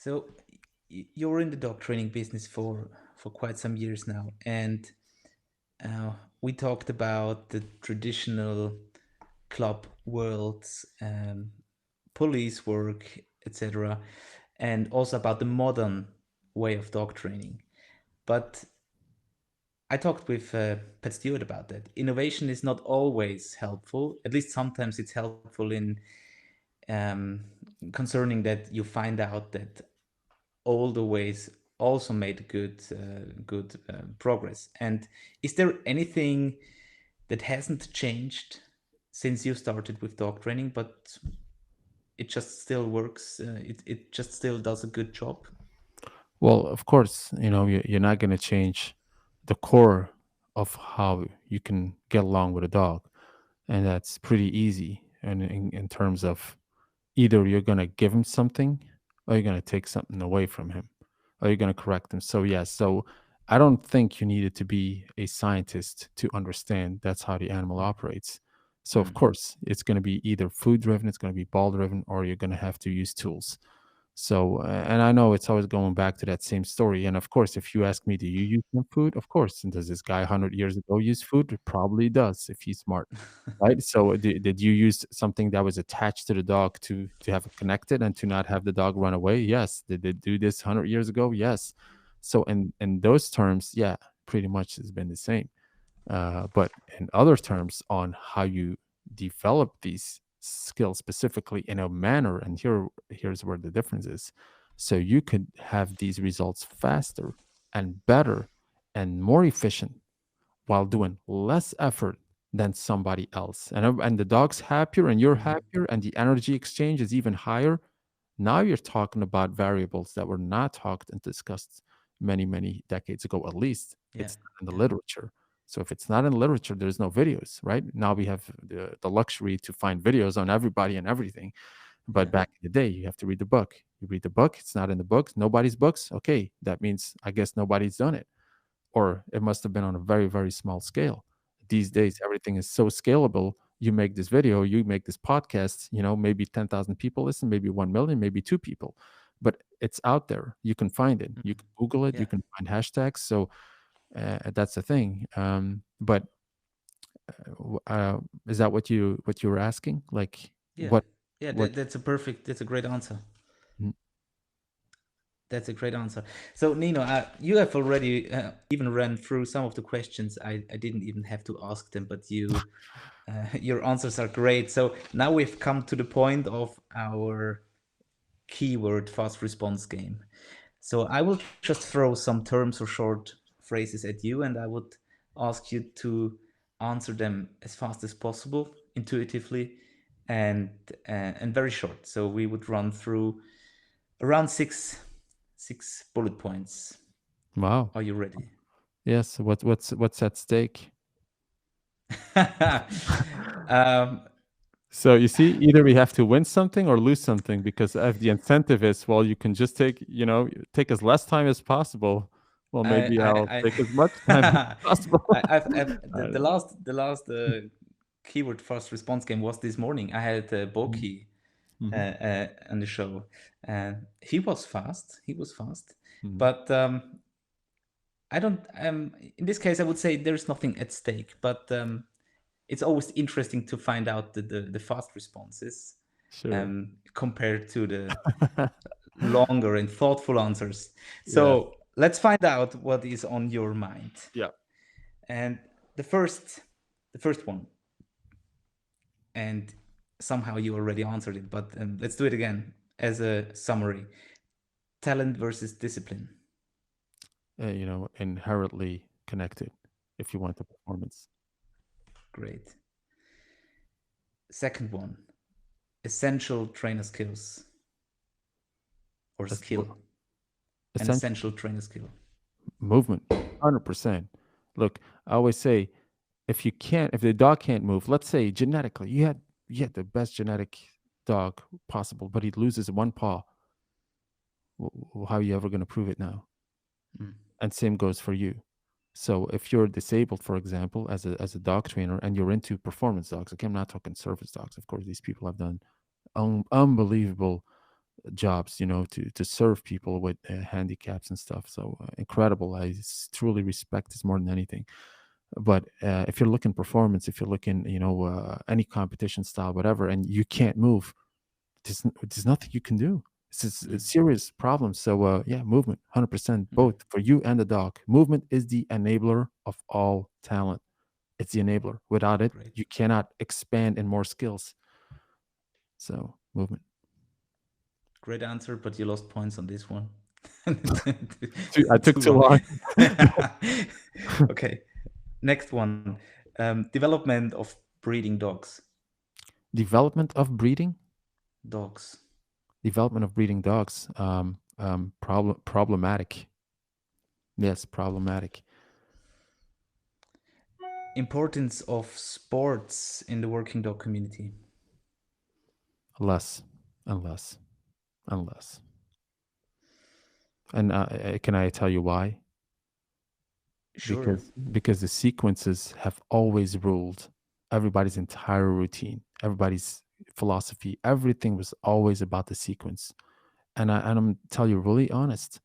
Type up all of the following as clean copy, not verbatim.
So you're in the dog training business for quite some years now, and uh, we talked about the traditional club worlds, police work, etc., and also about the modern way of dog training. But I talked with Pat Stewart about that. Innovation is not always helpful. At least sometimes it's helpful in um, concerning that you find out that older ways also made good progress. And is there anything that hasn't changed since you started with dog training, but it just still works? It just still does a good job. Well, of course, you're not going to change the core of how you can get along with a dog. And that's pretty easy. And in terms of either you're going to give him something or you're going to take something away from him or you're going to correct him. So, yeah, so I don't think you needed to be a scientist to understand that's how the animal operates. So, of Mm. course, it's going to be either food driven, it's going to be ball driven, or you're going to have to use tools. So, and I know it's always going back to that same story. And of course, if you ask me, do you use some food? Of course. And does this guy 100 years ago use food? It probably does if he's smart, right? So, did you use something that was attached to the dog to have it connected and to not have the dog run away? Yes. Did they do this 100 years ago? Yes. So, in those terms, yeah, pretty much has been the same. But in other terms, on how you develop these skills specifically in a manner, and here's where the difference is. So you could have these results faster and better and more efficient while doing less effort than somebody else. And the dog's happier and you're Mm. happier and the energy exchange is even higher. Now you're talking about variables that were not talked and discussed many decades ago, at least. Yeah, It's not in the yeah, literature. So if it's not in literature, there's no videos, right? Now we have the luxury to find videos on everybody and everything. But yeah. back in the day, you have to read the book. You read the book, it's not in the book, nobody's books. Okay, that means I guess nobody's done it, or it must have been on a very small scale. These Mm. days everything is so scalable. You make this video, you make this podcast, maybe 10,000 people listen, maybe 1 million, maybe 2 people, but it's out there. You can find it, you Mm. can google it, you Yeah, can find hashtags. So that's the thing. But is that what you were asking, like yeah, what yeah. what That's a great answer. mm, That's a great answer. So, Nino, you have already even ran through some of the questions. I didn't even have to ask them, but your answers are great. So now we've come to the point of our keyword fast response game. So I will just throw some terms or short phrases at you, and I would ask you to answer them as fast as possible, intuitively, and and very short. So we would run through around six bullet points. wow. Are you ready? Yes, what's at stake? um, So you see, either we have to win something or lose something, because if the incentive is, well, you can just take as less time as possible. Well, maybe I'll I, take as much time as I, possible. I've Uh, the last keyword fast response game was this morning. I had mhm, Boki mhm, on the show, and he was fast. He was fast, mhm. but I don't. In this case, I would say there is nothing at stake. But it's always interesting to find out the fast responses Sure. compared to the longer and thoughtful answers. Yeah. So let's find out what is on your mind. Yeah. And the first, the first one, and somehow you already answered it, but let's do it again as a summary: talent versus discipline. Inherently connected if you want the performance. Great. Second one: essential trainer skills or That's skill. An essential essential trainer skill. movement. 100%. Look, I always say, if the dog can't move, let's say genetically, you had the best genetic dog possible, but he loses one paw. How are you ever going to prove it now? Mm. And same goes for you. So if you're disabled, for example, as a dog trainer, and you're into performance dogs, okay, I'm not talking service dogs. Of course, these people have done unbelievable jobs, to serve people with handicaps and stuff. So incredible. Truly respect this more than anything. But if you're looking performance, if you're looking, any competition style, whatever, and you can't move, there's nothing you can do. It's a Mm, serious problem. So yeah, movement, 100%, mm, both for you and the dog. Movement is the enabler of all talent. It's the enabler. Without it, great. you cannot expand in more skills. So movement. Great answer, but you lost points on this one. I took Too too long. long. Okay, next one. Development of breeding dogs. Development of breeding. Dogs. Development of breeding dogs. Problematic. Yes, problematic. Importance of sports in the working dog community. Less and less and less. And can I tell you why? Sure. Because the sequences have always ruled everybody's entire routine, everybody's philosophy. Everything was always about the sequence. And I'm tell you really honest,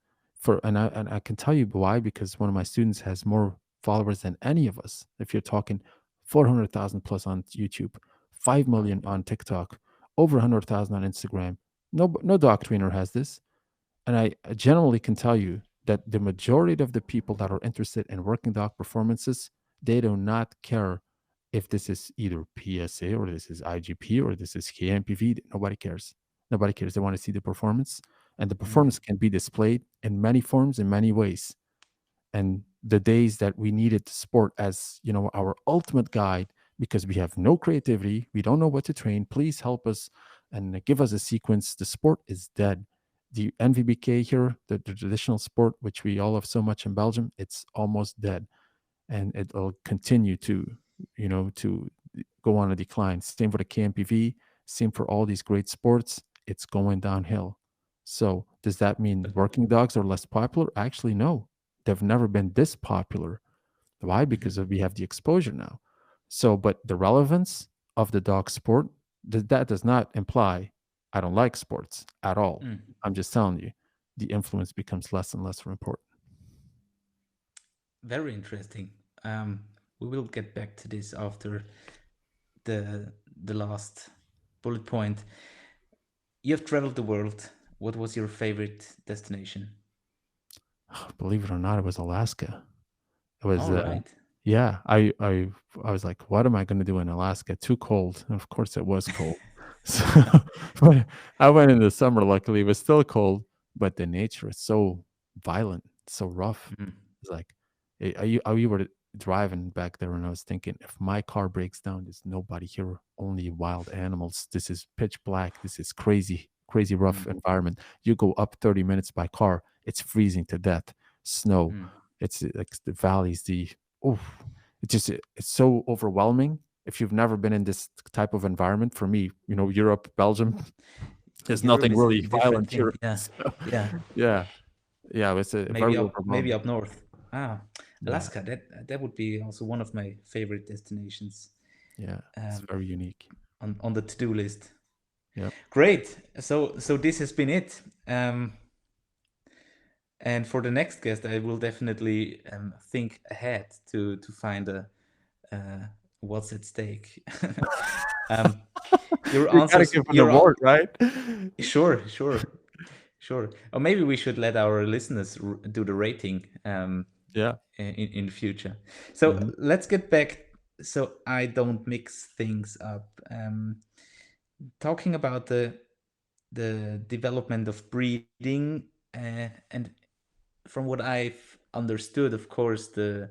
and I can tell you why, because one of my students has more followers than any of us. If you're talking 400,000 plus on YouTube, 5 million on TikTok, over 100,000 on Instagram. No dog trainer has this. And I generally can tell you that the majority of the people that are interested in working dog performances, they do not care if this is either PSA or this is IGP or this is KMPV. Nobody cares. Nobody cares. They want to see the performance, and the Mm, performance can be displayed in many forms, in many ways. And the days that we needed sport as our ultimate guide, because we have no creativity, we don't know what to train, please help us and give us a sequence. The sport is dead. The NVBK here, the traditional sport which we all love so much in Belgium, it's almost dead, and it'll continue to go on a decline. Same for the KMPV, same for all these great sports. It's going downhill. So does that mean but working dogs are less popular? Actually, no. They've never been this popular. Why? mhm, Because we have the exposure now. So, but the relevance of the dog sport, that does not imply I don't like sports at all. mm. I'm just telling you, the influence becomes less and less important. Very interesting. We will get back to this after the last bullet point. You have traveled the world. What was your favorite destination? Believe it or not, it was Alaska. It was All right. yeah, I was like, what am I going to do in Alaska? Too cold. And of course it was cold. So but I went in the summer, luckily it was still cold, but the nature is so violent, so rough. Mm, It's like you were driving back there, and I was thinking, if my car breaks down, there's nobody here, only wild animals. This is pitch black. This is crazy, crazy rough mm, environment. You go up 30 minutes by car, it's freezing to death. Snow. mm. It's like the valleys, oh, it's so overwhelming. If you've never been in this type of environment, for me, Europe, Belgium, there's Europe nothing is a really different violent thing. here. Yeah. So, Yeah. yeah, yeah, it's a very Maybe overwhelming. up north. Ah, Yeah, Alaska. That would be also one of my favorite destinations yeah, it's um, very unique. on the to do list. Yep. Great. So this has been it. And for the next guest, I will definitely think ahead to find a uh, what's at stake. um, your You gotta answers. give an award, right? Sure, sure, sure. Or maybe we should let our listeners do the rating Yeah. in the future. So Hmm. let's get back. So I don't mix things up. Talking about the development of breeding, and from what I've understood, of course, the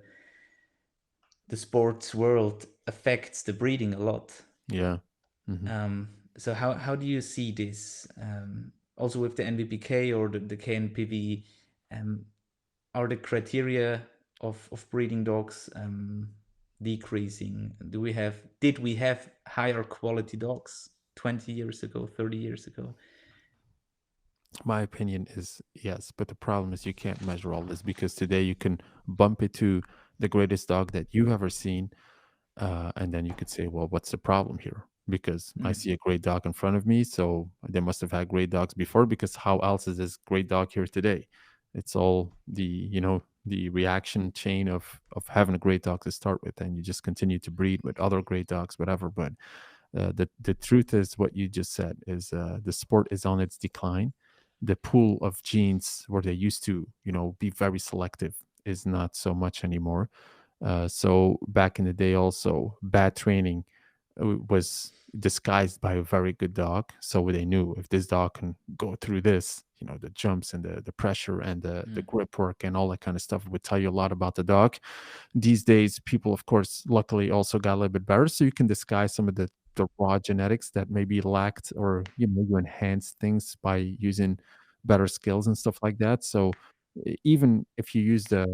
sports world affects the breeding a lot. Yeah. Hmm. So how do you see this? Also with the NVPK or the KNPV, um, are the criteria of breeding dogs decreasing? Did we have higher quality dogs 20 years ago, 30 years ago? My opinion is yes, but the problem is you can't measure all this, because today you can bump it to the greatest dog that you've ever seen, and then you could say, well, what's the problem here? because I Mm. see a great dog in front of me. So they must have had great dogs before, because how else is this great dog here today? It's all the reaction chain of having a great dog to start with, and you just continue to breed with other great dogs, whatever. But the truth is what you just said is the sport is on its decline. The pool of genes where they used to be very selective is not so much anymore. So back in the day, also bad training was disguised by a very good dog. So they knew if this dog can go through this, the jumps and the pressure and the Mm. grip work and all that kind of stuff would tell you a lot about the dog. These days, people, of course, luckily also got a little bit better. So you can disguise some of the raw genetics that maybe lacked, or you enhance things by using better skills and stuff like that. So even if you use the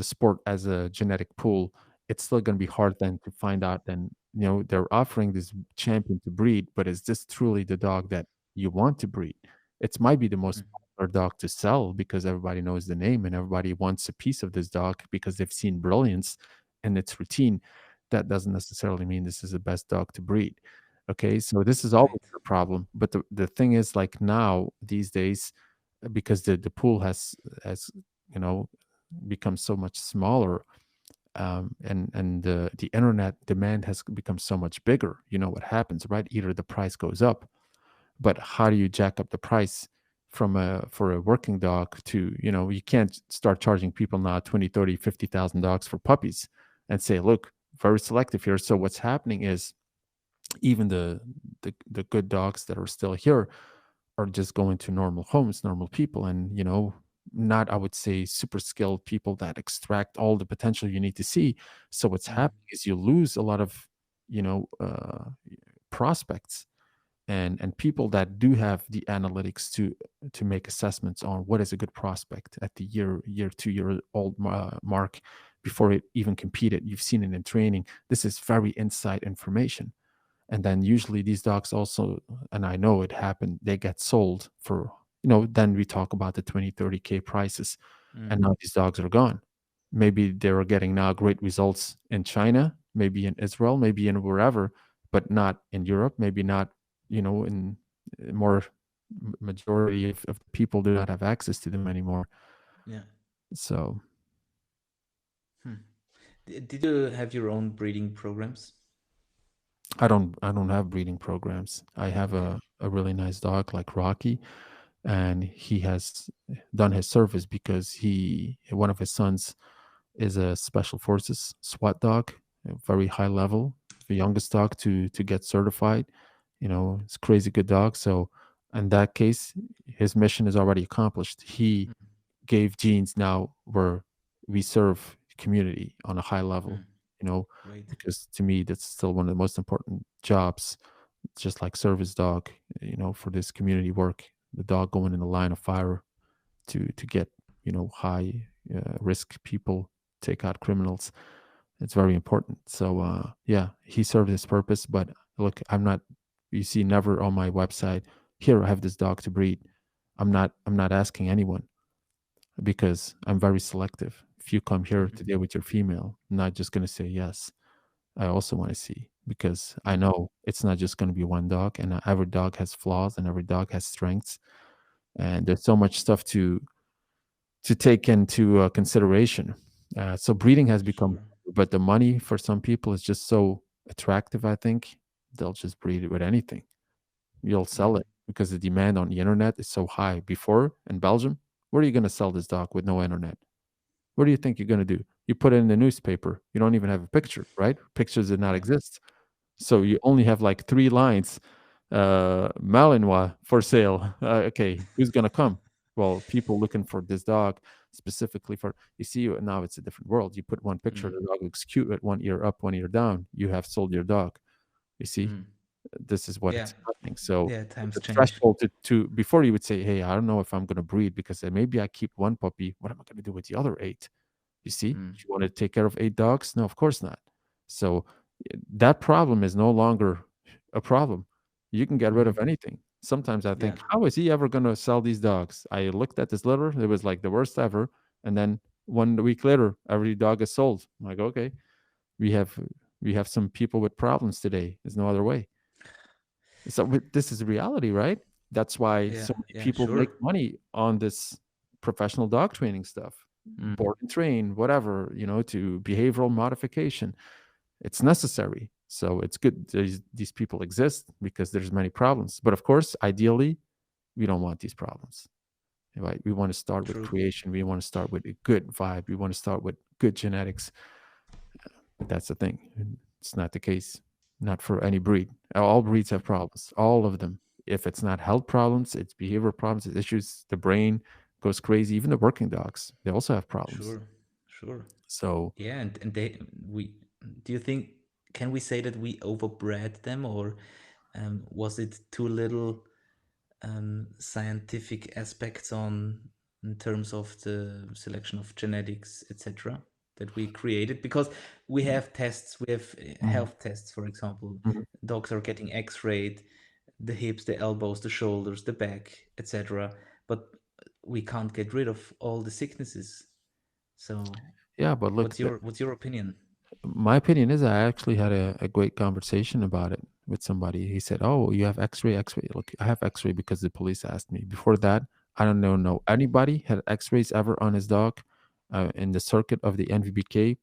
sport as a genetic pool, it's still going to be hard then to find out. Then they're offering this champion to breed, but is this truly the dog that you want to breed? It might be the most Mm. popular dog to sell because everybody knows the name and everybody wants a piece of this dog because they've seen brilliance in its routine. That doesn't necessarily mean this is the best dog to breed. Okay, so this is always Right. a problem. But the thing is, like now these days, because the pool has you know become so much smaller, and the internet demand has become so much bigger. You know what happens, right? Either the price goes up, but how do you jack up the price from a for a working dog to, you can't start charging people now 20, 30, 50,000 dogs for puppies and say, look, very selective here. So what's happening is even the good dogs that are still here are just going to normal homes, normal people, and not, I would say, super skilled people that extract all the potential you need to see. So what's Mm. happening is you lose a lot of you know uh, prospects and people that do have the analytics to make assessments on what is a good prospect at the year 2 year old mark before it even competed. You've seen it in training. This is very inside information. And then usually these dogs also, and I know it happened, they get sold for, then we talk about the 20, 30K prices, and Mm. now these dogs are gone. Maybe they're getting now great results in China, maybe in Israel, maybe in wherever, but not in Europe, maybe not, in more majority of the people do not have access to them anymore. Yeah. So Hmm. Did you have your own breeding programs? I don't have breeding programs. I have Okay. a really nice dog like Rocky, and he has done his service because he one of his sons is a special forces SWAT dog, a very high level, the youngest dog to get certified. It's a crazy good dog. So in that case, his mission is already accomplished. He Mm. gave genes now where we serve community on a high level, Mm. you know, Great. because to me that's still one of the most important jobs, just like service dog, for this community work. The dog going in the line of fire to get high risk people, take out criminals. It's very important. So yeah, he served his purpose. But look, I'm not. You see, never on my website. Here, I have this dog to breed. I'm not asking anyone because I'm very selective. If you come here Mhm. today with your female, I'm not just going to say yes. I also want to see because I Mm. know it's not just going to be one dog, and every dog has flaws and every dog has strengths, and there's so much stuff to take into consideration. So breeding has become, Sure. but the money for some people is just so attractive. I think they'll just breed it with anything. You'll sell Mm. it because the demand on the internet is so high. Before in Belgium, where are you going to sell this dog with no internet? What do you think you're going to do? You put it in the newspaper. You don't even have a picture, right? Pictures did not Yeah. exist. So Yeah. you only have like 3 lines, Malinois for sale. Okay, who's gonna come? Well, people looking for this dog specifically for. You see, now it's a different world. You put one picture, Mm. the dog looks cute with one ear up, one ear down. You have sold your dog. You see, Mm. this is what Yeah. it's happening. So Yeah. Times the change. threshold to before you would say, "Hey, I don't know if I'm gonna breed because maybe I keep one puppy. What am I gonna do with the other eight?" You see, Mm. you want to take care of 8 dogs? No, of course not. So that problem is no longer a problem. You can get rid Mm. of anything. Sometimes I Yeah. think, how is he ever going to sell these dogs? I looked at this litter, it was like the worst ever. And then 1 week later, every dog is sold. I'm like, okay, we have. We have some people with problems today. There's no other way. So this is reality, right? That's why Yeah, so many yeah, people sure. make money on this professional dog training stuff, Mm, board and train, whatever, to behavioral modification. It's necessary. So it's good these people exist because there's many problems. But of course, ideally, we don't want these problems. Right? We want to start with true, creation. We want to start with a good vibe. We want to start with good genetics. But that's the thing. It's not the case. Not for any breed. All breeds have problems. All of them. If it's not health problems, it's behavior problems, it's issues. The brain goes crazy. Even the working dogs, they also have problems. sure, sure. So Yeah, and they we do you think can we say that we overbred them, or was it too little scientific aspects on in terms of the selection of genetics, etc., that we created? Because we have tests, we have mhm, health tests, for example. mhm. Dogs are getting X-rayed, the hips, the elbows, the shoulders, the back, etc. But we can't get rid of all the sicknesses. So, Yeah, but look, what's your opinion? my opinion is I actually had a great conversation about it with somebody. He said, "Oh, you have X-ray, X-ray." Look, I have X-ray because the police asked me. Before that, I don't know anybody had X-rays ever on his dog. In the circuit of the NVBK,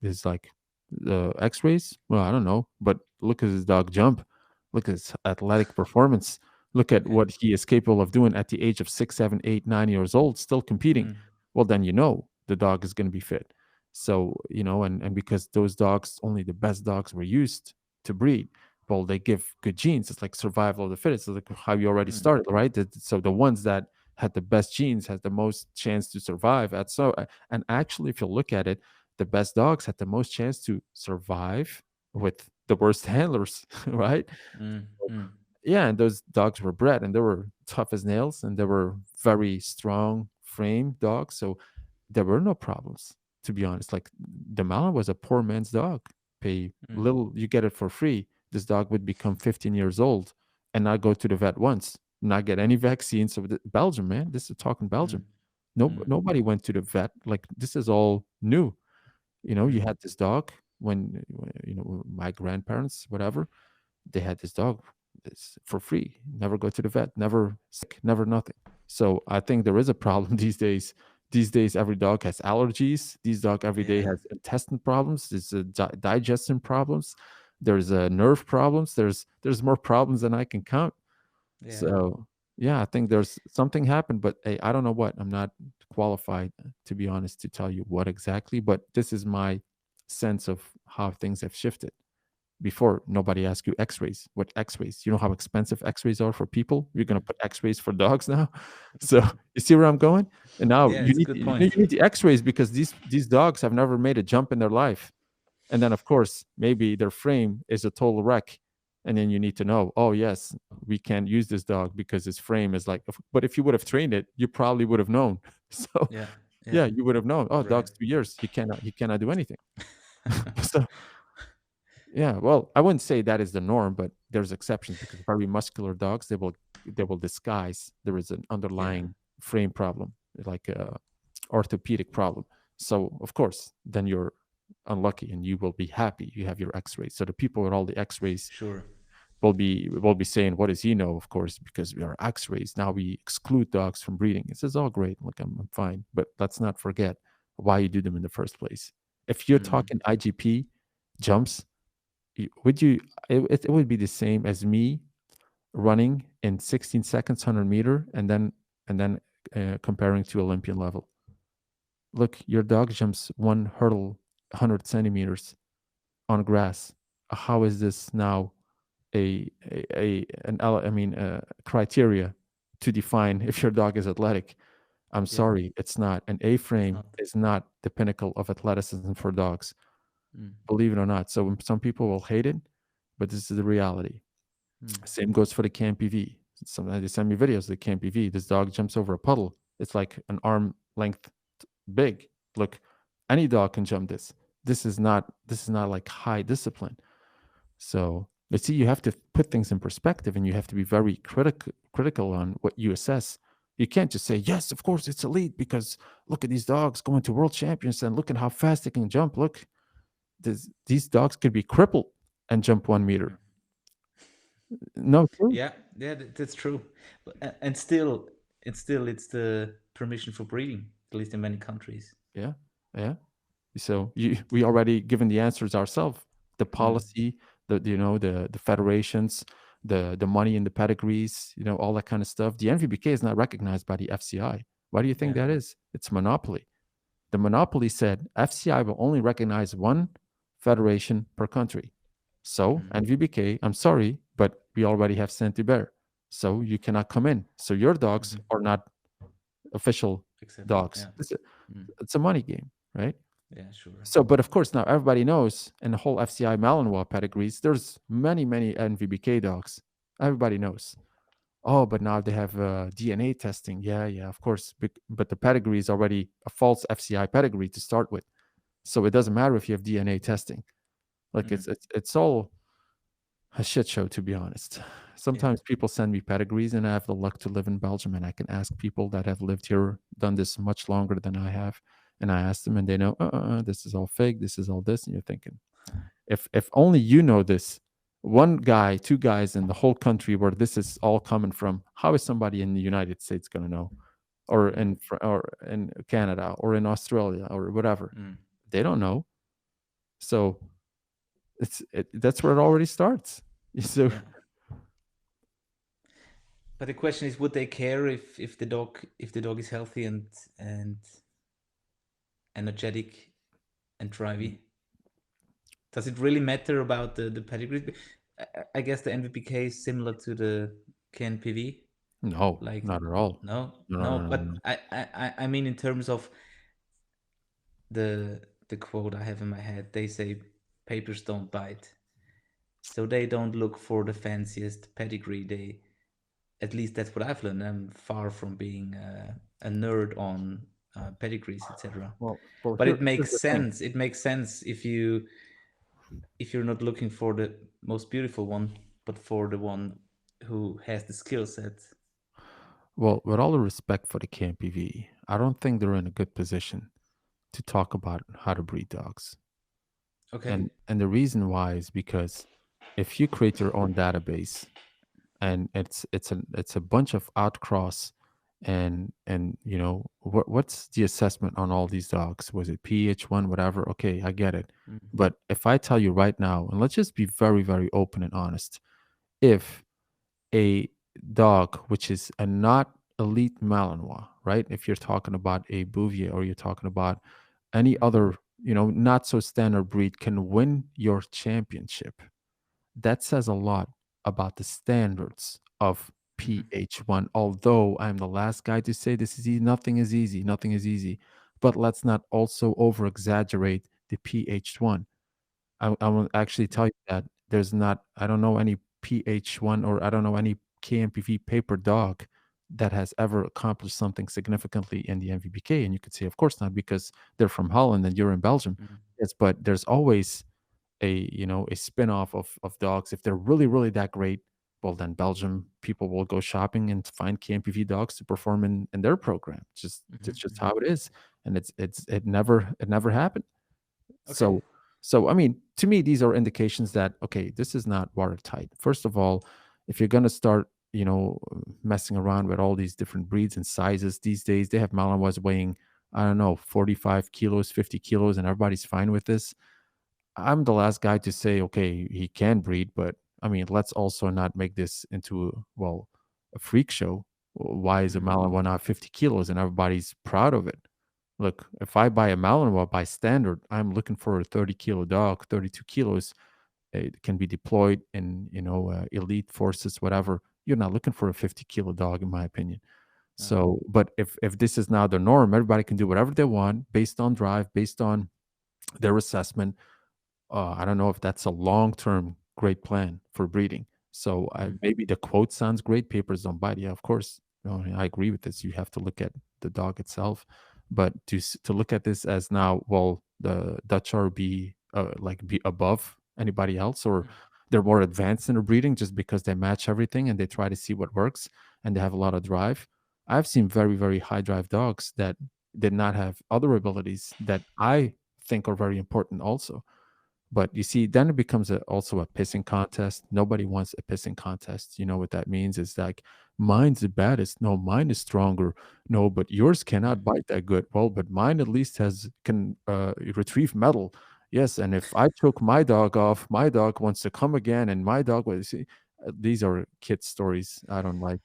is like the X-rays. Well, I don't know, but look at his dog jump. Look at his athletic performance. Look at Yeah. what he is capable of doing at the age of 6, 7, 8, 9 years old, still competing. Mm, Well, then the dog is going to be fit. So, and because those dogs, only the best dogs were used to breed, well, they give good genes. It's like survival of the fittest. It's like how you already mm, started, right? So the ones that had the best genes has the most chance to survive. And actually, if you look at it, the best dogs had the most chance to survive with the worst handlers, right? mm, mm, Yeah, and those dogs were bred and they were tough as nails and they were very strong frame dogs. So there were no problems, to be honest. Like the Malin was a poor man's dog. Pay mm, little, you get it for free. This dog would become 15 years old and not go to the vet once, not get any vaccines. So Belgium, man, this is talking mm, Belgium. No, mm, nobody went to the vet. Like this is all new. You mm, had this dog when my grandparents, whatever, they had this dog for free, never go to the vet, never sick, never nothing. So I think there is a problem these days every dog has allergies. These dog every day yeah, has intestine problems, there's digestion problems, there's nerve problems, there's more problems than I can count. yeah, So yeah, I think there's something happened, but hey, I don't know what. I'm not qualified, to be honest, to tell you what exactly, but this is my sense of how things have shifted. Before, nobody asked you x-rays. What x-rays? You know how expensive x-rays are for people? You're going to mm. put x-rays for dogs now. So you see where I'm going? And now Yeah, you it's a need good you point. need the x-rays because these dogs have never made a jump in their life. And then of course maybe their frame is a total wreck, and then you need to know, oh yes, we can't use this dog because his frame is like, but if you would have trained it, you probably would have known. So Yeah, yeah, yeah, you would have known, oh, right. dog's 2 years, he cannot do anything. So yeah, well, I wouldn't say that is the norm, but there's exceptions because very muscular dogs, they will disguise there is an Yeah, underlying frame problem, like a orthopedic problem. So of course, then you're unlucky and you will be happy you have your X-rays. So the people with all the X-rays sure. will be saying, "What does he know?" Of course, because we are X-rays now, we exclude dogs from breeding. It says, "All great, look, I'm fine," but let's not forget why you do them in the first place. If you're Mm, talking IGP jumps, would you it would be the same as me running in 16 seconds 100 meter and then comparing to Olympian level. Look, your dog jumps one hurdle 100 centimeters on grass. How is this now I mean criteria to define if your dog is athletic? I'm yeah, sorry, it's not. An A it's frame not. is not the pinnacle of athleticism for dogs, Mm, believe it or not. So some people will hate it, but this is the reality. mm, Same goes for the CAMPV. Sometimes they send me videos of the CAMPV. This dog jumps over a puddle. It's like an arm length big. Look, any dog can jump this. This is not like high discipline. So you see, you have to put things in perspective, and you have to be very critical on what you assess. You can't just say yes, of course it's elite because look at these dogs going to world champions and look at how fast they can jump. Look, these dogs could be crippled and jump 1 meter. No clue. Yeah, yeah, that's true. And still, it's the permission for breeding, at least in many countries. Yeah, yeah. So we already given the answers ourselves. The Mm, policy, the federations, the money in the pedigrees, all that kind of stuff. The NVBK is not recognized by the FCI. Why do you think yeah. that is? It's monopoly. The monopoly said FCI will only recognize one federation per country. So Mm, NVBK, I'm sorry, but we already have Saint Hubert, so you cannot come in. So your dogs hmm. are not official Accepted. dogs. Yeah. Mm, It's a money game, right? yeah, sure. So, but of course, now everybody knows in the whole FCI Malinois pedigrees, there's many, many NVBK dogs. Everybody knows. Oh, but now they have DNA testing. Yeah, yeah, of course. But the pedigree is already a false FCI pedigree to start with. So it doesn't matter if you have DNA testing. Like Mm, it's all a shit show, to be honest. yeah. Sometimes people send me pedigrees, and I have the luck to live in Belgium, and I can ask people that have lived here, done this much longer than I have, and I ask them, and they know, this is all fake, this is all this, and you're thinking, if only you know this, one guy, two guys in the whole country where this is all coming from, how is somebody in the United States going to know, or Mm, in Canada, or in Australia, or whatever? mm, They don't know. So that's where it already starts. So yeah. But the question is, would they care if the dog is healthy and energetic and drivey? Does it really matter about the pedigree? I guess the NVPK is similar to the KNPV. no, Like, not at all. no, No, no, no. no, no, But no. I mean, in terms of the quote I have in my head, they say papers don't bite, so they don't look for the fanciest pedigree. They, at least that's what I've learned. I'm far from being a nerd on pedigrees, etc. Well, But it here's makes the thing. sense. It makes sense if you're not looking for the most beautiful one, but for the one who has the skill set. Well, with all the respect for the KMPV, I don't think they're in a good position to talk about how to breed dogs. Okay. And the reason why is because if you create your own database, and it's a bunch of outcross, and what's the assessment on all these dogs? Was it PH1, whatever? Okay, I get it. Mm, But if I tell you right now, and let's just be very, very open and honest, if a dog which is a not elite Malinois, right? If you're talking about a Bouvier, or you're talking about any mm, other, not so standard breed, can win your championship, that says a lot about the standards of mm-hmm, PH1. Although I'm the last guy to say this is easy, nothing is easy, nothing is easy. But let's not also over exaggerate the PH1. I will actually tell you that there's not, I don't know any PH1, or I don't know any KMPV paper dog that has ever accomplished something significantly in the MVBK. And you could say, of course not, because they're from Holland and you're in Belgium. mm, Yes, but there's always a spin-off of dogs. If they're really, really that great, well, then Belgium people will go shopping and find KMPV dogs to perform in their program. It's just mm-hmm. how it is. And it never happened. Okay. So I mean, to me, these are indications that, okay, this is not watertight. First of all, if you're gonna start, messing around with all these different breeds and sizes these days, they have Malinois weighing, I don't know, 45 kilos, 50 kilos, and everybody's fine with this. I'm the last guy to say, okay, he can breed, but I mean, let's also not make this into, well, a freak show. Why is a Mm, Malinois not 50 kilos and everybody's proud of it? Look, if I buy a Malinois by standard, I'm looking for a 30-kilo dog, 32 kilos. It can be deployed in, elite forces, whatever. You're not looking for a 50-kilo dog, in my opinion. no. So, but if this is now the norm, everybody can do whatever they want based on drive, based on their assessment. I don't know if that's a long-term great plan for breeding. So Mm, maybe the quote sounds great. Papers don't bite. Yeah, of course. I agree with this. You have to look at the dog itself, but to look at this as now, well, the Dutch are be above anybody else, or mm, they're more advanced in their breeding just because they match everything and they try to see what works and they have a lot of drive. I've seen very, very high drive dogs that did not have other abilities that I think are very important also. But you see, then it becomes also a pissing contest. Nobody wants a pissing contest. You know what that means? Is like, mine's the baddest. No, mine is stronger. No, but yours Mm. cannot bite that good. Well, but mine at least has can retrieve metal. Yes, and if I took my dog off, my dog wants to come again, and my dog will see. These are kid stories. I don't like.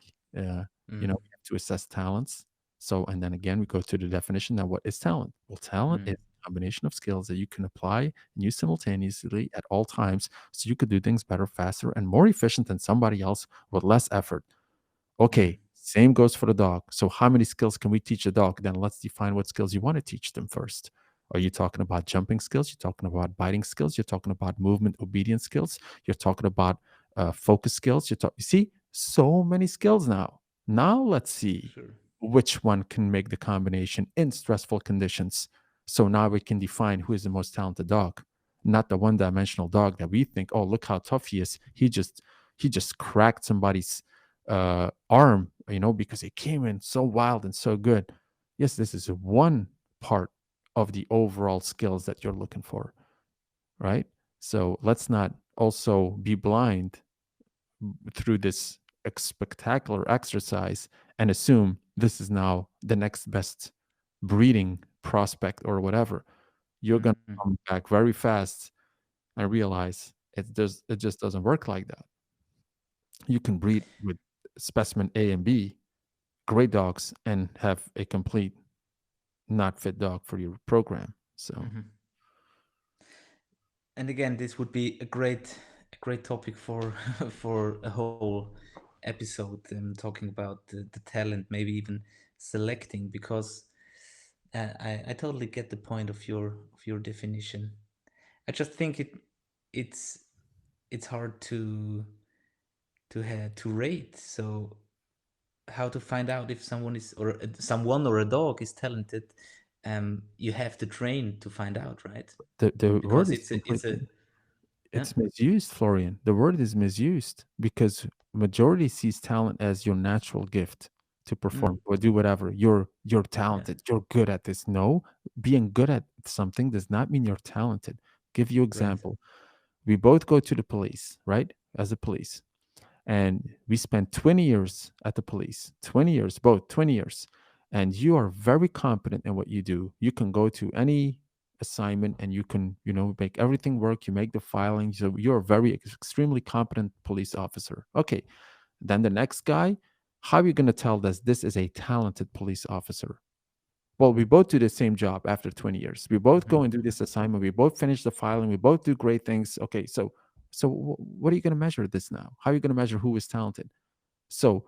Mm. We have to assess talents. So, and then again, we go to the definition. Now, what is talent? Well, talent is Mm. a combination of skills that you can apply and use simultaneously at all times, so you could do things better, faster, and more efficient than somebody else with less effort. Mm. Okay, same goes for the dog. So, how many skills can we teach a dog? Then let's define what skills you want to teach them first. Are you talking about jumping skills? You're talking about biting skills? You're talking about movement obedience skills? You're talking about focus skills? You see, so many skills now. Now, let's see Sure. which one can make the combination in stressful conditions. So now we can define who is the most talented dog, not the one-dimensional dog that we think, oh, look how tough he is. He just cracked somebody's arm, because it came in so wild and so good. Yes, this is one part of the overall skills that you're looking for, right? So let's not also be blind through this spectacular exercise and assume this is now the next best breeding prospect or whatever. You're going Mm. to come back very fast and realize it just doesn't work like that. You can breed with specimen A and B, great dogs, and have a complete not fit dog for your program. So Mhm. And again, this would be a great topic for for a whole episode, talking about the talent, maybe even selecting, because I totally get the point of your definition. I just think it's it's hard to rate. So how to find out if someone is, or someone or a dog is talented? You have to train to find out, right? the word Because is it's a completely yeah. it's misused, Florian. The word is misused because majority sees talent as your natural gift to Mm, perform or do whatever. You're yeah. talented. You're good at this. No, being good at something does not mean you're talented. Give you Right. example. We both go to the police, right? As a police, and we spent 20 years at the police, 20 years, both 20 years, and you are very competent in what you do. You can go to any assignment and you can, make everything work. You make the filing. So you're a very extremely competent police officer. Okay. Then the next guy, how are you going to tell that this is a talented police officer? Well, we both do the same job after 20 years. We both Hmm. go and do this assignment. We both finish the filing. We both do great things. Okay, so what are you going to measure this now? How are you going to measure who is talented? So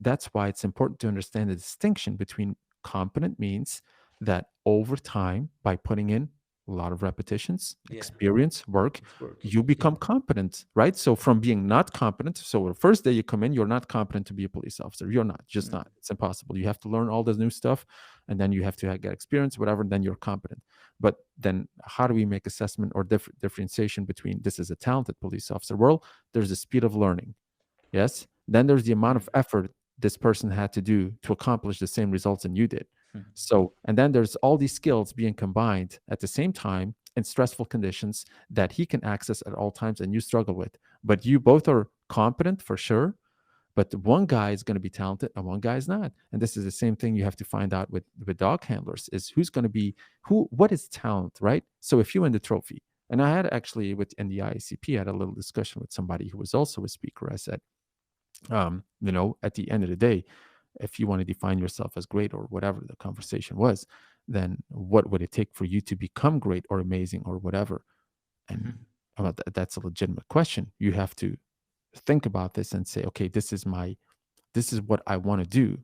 that's why it's important to understand the distinction between competent means that over time, by putting in a lot of repetitions, Yeah. experience, work, Of work. you Yeah. become competent, right? So from being not competent, so the first day you come in, you're not competent to be a police officer. You're not, just Mm, not. It's impossible. You have to learn all this new stuff, and then you have to get experience, whatever, and then you're competent. But then how do we make assessment or differentiation between this is a talented police officer? Well, there's the speed of learning. Yes. Then there's the amount mm, of effort this person had to do to accomplish the same results than you did. mm, So, and then there's all these skills being combined at the same time in stressful conditions that he can access at all times and you struggle with. But you both are competent for sure. But one guy is going to be talented and one guy is not. And this is the same thing you have to find out with dog handlers is who's going to be what is talent, right? So if you win the trophy, and I had actually in the ICP, I had a little discussion with somebody who was also a speaker. I said, at the end of the day, if you want to define yourself as great or whatever the conversation was, then what would it take for you to become great or amazing or whatever? And mhm, that's a legitimate question. You have to think about this and say, okay, this is what I want to do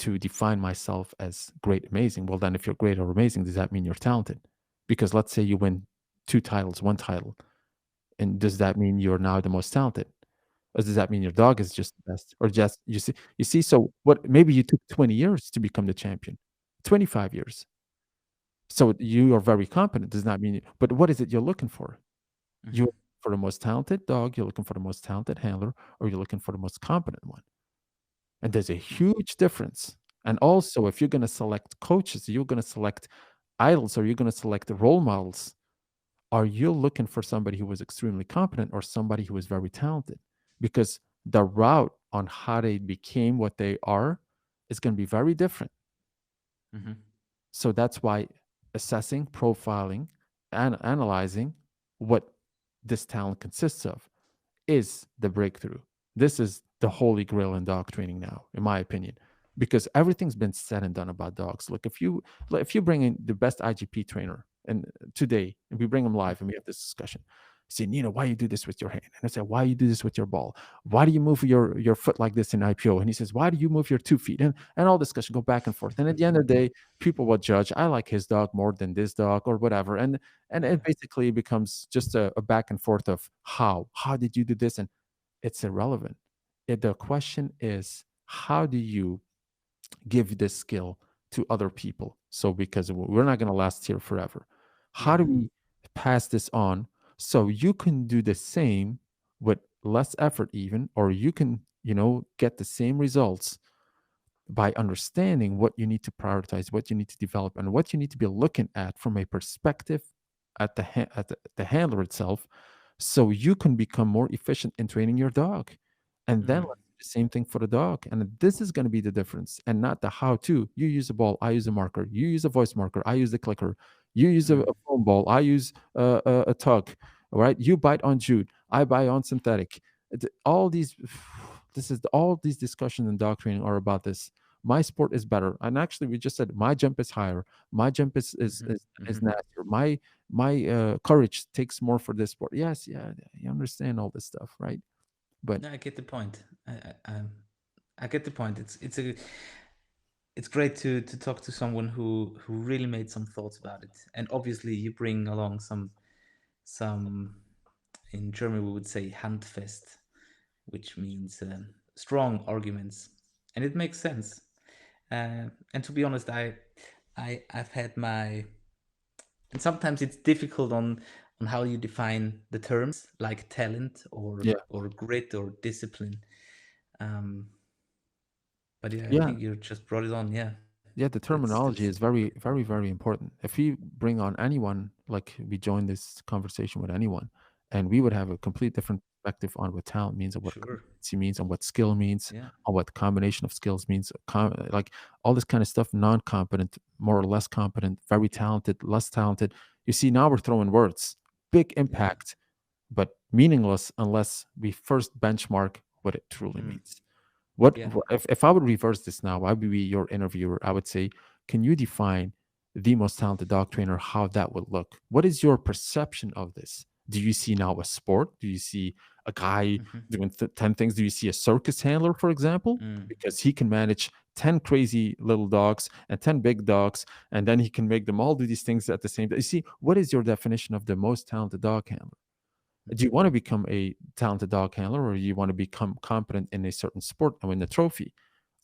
to define myself as great, amazing. Well, then if you're great or amazing, does that mean you're talented? Because let's say you win two titles, one title, and does that mean you're now the most talented? Or does that mean your dog is just the best? Or just you see, so what maybe you took 20 years to become the champion, 25 years. So you are very competent. Does not mean but what is it you're looking for? mhm, You're for the most talented dog, you're looking for the most talented handler, or you're looking for the most competent one. And there's a mm, huge difference. And also, if you're gonna select coaches, you're gonna select idols or you're gonna select role models. Are you looking for somebody who was extremely competent or somebody who was very talented? Because the route on how they became what they are is going to be very different. Mm-hmm. So that's why assessing, profiling, and analyzing what this talent consists of is the breakthrough. This is the holy grail in dog training now, in my opinion, because everything's been said and done about dogs. Look, if you bring in the best IGP trainer and today, and we bring him live and we have this discussion, say, Nino, why you do this with your hand? And I say, why you do this with your ball? Why do you move your foot like this in IPO? And he says, why do you move your 2 feet? And all discussion go back and forth. And at the end of the day, people will judge. I like his dog more than this dog or whatever. And Yeah. it basically becomes just a back and forth of how did you do this, and it's irrelevant. The question is, how do you give this skill to other people? So because we're not going to last here forever, how Yeah. do we pass this on so you can do the same with less effort even, or you can get the same results by understanding what you need to prioritize, what you need to develop, and what you need to be looking at from a perspective at the handler itself, so you can become more efficient in training your dog. And then Mm. let's do the same thing for the dog. And this is going to be the difference, and not the how to. You use a ball, I use a marker. You use a voice marker, I use the clicker. You use a Mm. foam ball, I use a tug. All right. You bite on jute, I bite on synthetic. All these, all these discussions in dog training are about this. My sport is better, and actually we just said my jump is higher, my jump is is Mm-hmm. is, is Mm-hmm. nastier, my courage takes more for this sport. Yes, yeah, you understand all this stuff, right? But No, I get the point. I get the point. It's great to talk to someone who really made some thoughts about it. And obviously, you bring along some in German we would say handfest, which means strong arguments, and it makes sense. And to be honest, I've had my, and sometimes it's difficult on how you define the terms like talent yeah, or grit or discipline. Um, but yeah, I yeah, think you just brought it on. Yeah, yeah, the that's terminology is very, very, very important. If we bring on anyone, like we join this conversation with anyone, and we would have a complete different perspective on what talent means, and what sure. competency means, and what skill means, Yeah. or what combination of skills means, like all this kind of stuff. Non-competent, more or less competent, very talented, less talented. You see, now we're throwing words, big Yeah. impact, but meaningless unless we first benchmark what it truly Mm. means. What Yeah. if I would reverse this now? I would be your interviewer. I would say, can you define the most talented dog trainer? How that would look? What is your perception of this? Do you see now a sport? Do you see a guy Hmm. doing 10 things? Do you see a circus handler, for example? Mm. Because he can manage 10 crazy little dogs and 10 big dogs, and then he can make them all do these things at the same time. You see, what is your definition of the most talented dog handler? Do you want to become a talented dog handler, or you want to become competent in a certain sport and win the trophy,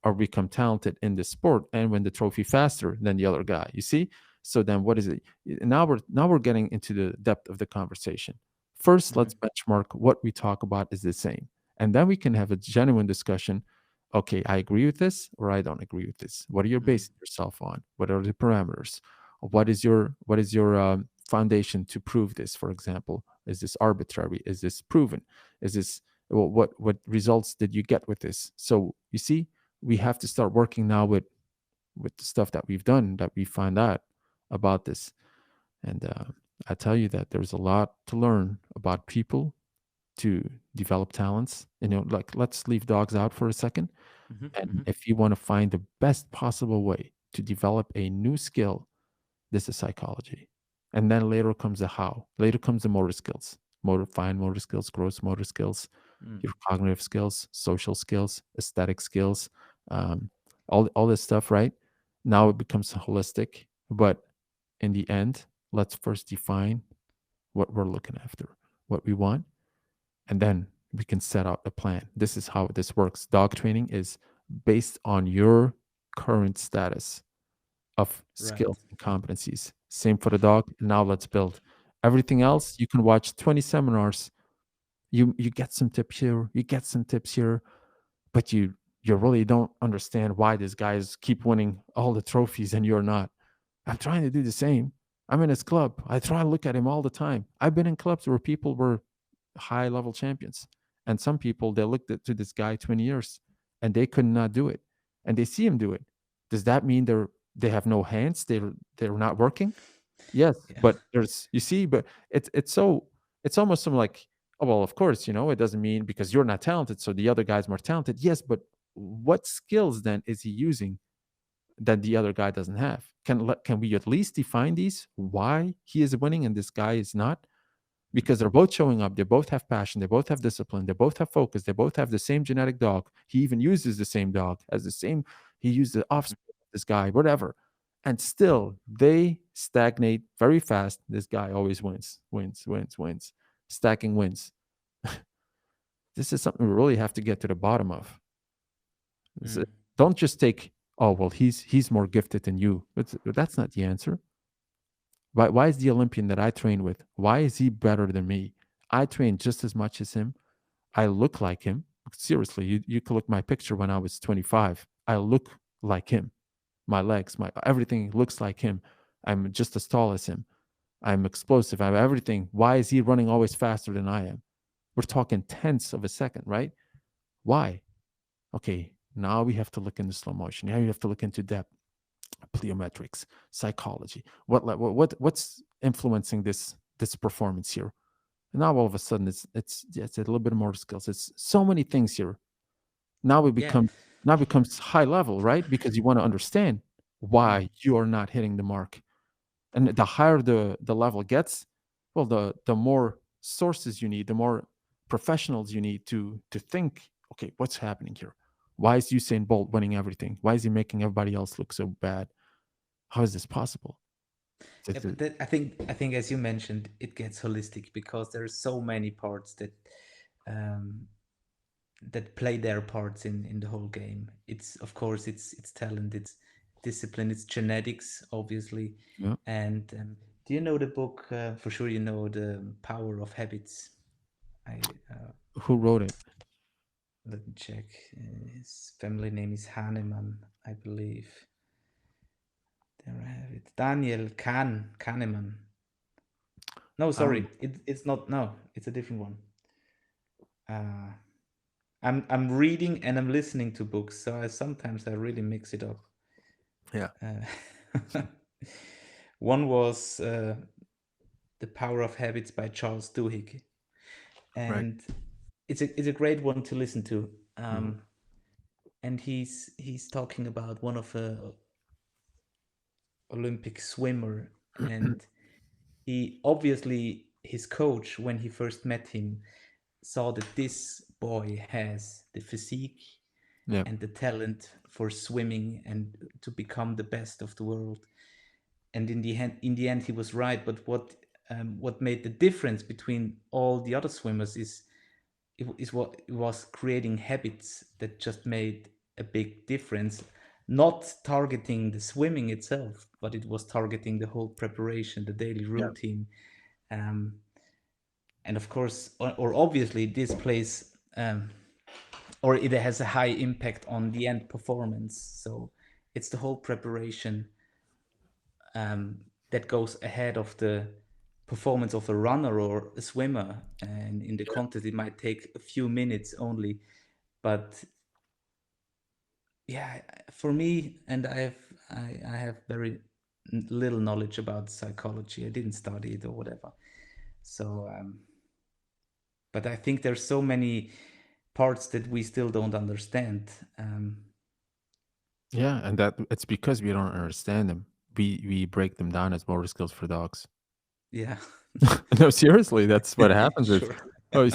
or become talented in the sport and win the trophy faster than the other guy? You see? So then what is it? Now we're getting into the depth of the conversation. First, let's Hmm. benchmark what we talk about is the same. And then we can have a genuine discussion. Okay, I agree with this or I don't agree with this. What are you Mm. basing yourself on? What are the parameters? What is your foundation to prove this, for example? Is this arbitrary? Is this proven? Is this what results did you get with this? So you see, we have to start working now with the stuff that we've done, that we find out about this. And I tell you that there's a lot to learn about people to develop talents. Like, let's leave dogs out for a second. Hmm. And Hmm. if you want to find the best possible way to develop a new skill, this is psychology. And then later comes the how. Later comes the motor skills, fine motor skills, gross motor skills, Mm. your cognitive skills, social skills, aesthetic skills, um, all this stuff, right? Now it becomes holistic. But in the end, let's first define what we're looking after, what we want, and then we can set out a plan. This is how this works. Dog training is based on your current status of skills Right. and competencies. Same for the dog. Now let's build. Everything else, you can watch 20 seminars. You get some tips here, you get some tips here, but you really don't understand why these guys keep winning all the trophies and you're not. I'm trying to do the same. I'm in his club. I try to look at him all the time. I've been in clubs where people were high level champions. And some people, they looked to this guy 20 years and they could not do it. And they see him do it. Does that mean they have no hands? They're not working? Yes, Yeah, but there's you see, but it's almost some like, oh well, of course, it doesn't mean because you're not talented, so the other guy's more talented. Yes, but what skills then is he using that the other guy doesn't have? Can we at least define these? Why he is winning and this guy is not? Because they're both showing up, they both have passion, they both have discipline, they both have focus, they both have the same genetic dog. He even uses the same dog as the same, he used the offspring of this guy, whatever. And still they stagnate very fast. This guy always wins, wins, wins, wins, stacking wins. This is something we really have to get to the bottom of. This mm. don't just take, oh well, he's more gifted than you. That's not the answer. Why is the Olympian that I train with, why is he better than me? I train just as much as him. I look like him. Seriously, you could look my picture when I was 25. I look like him. My legs, my everything looks like him. I'm just as tall as him. I'm explosive. I'm everything. Why is he running always faster than I am? We're talking tenths of a second, right? Why? Okay, now we have to look into slow motion. Now you have to look into depth, plyometrics, psychology. What's influencing this performance here? And now all of a sudden it's a little bit more skills. It's so many things here. Now it Yeah, become now it becomes high level, right? Because you want to understand mm. why you are not hitting the mark. And the higher the level gets, well, the more sources you need, the more professionals you need to think, okay, what's happening here? Why is Usain Bolt winning everything? Why is he making everybody else look so bad? How is this possible? Yeah, It's but I think as you mentioned, it gets holistic because there are so many parts um, that play their parts in the whole game. It's of course it's talent, it's discipline, it's genetics, obviously. yeah. And do you know the book? For sure, you know the Power of Habits. I Who wrote it? Let me check. His family name is Hahnemann, I believe. There I have it. Daniel Kahneman. No, I sorry, don't. it's not. No, it's a different one. Uh, I'm reading and I'm listening to books, so sometimes I really mix it up. Yeah. Uh, one was The Power of Habits by Charles Duhigg, Right. and it's a great one to listen to. Mhm. And he's talking about one of a Olympic swimmer, and he obviously his coach when he first met him saw that this boy has the physique Yeah. and the talent for swimming and to become the best of the world. And in the end, he was right. But what made the difference between all the other swimmers is what it was creating habits that just made a big difference. Not targeting the swimming itself, but it was targeting the whole preparation, the daily Yeah. routine, um, and of course, or obviously, this plays or it has a high impact on the end performance. So it's the whole preparation that goes ahead of the performance of a runner or a swimmer. And in the contest, it might take a few minutes only. But yeah, for me, and I have very little knowledge about psychology. I didn't study it or whatever. So, but I think there's so many parts that we still don't understand. Yeah, and that it's because we don't understand them. We break them down as motor skills for dogs. Yeah, No, seriously, that's what happens. It's sure. oh,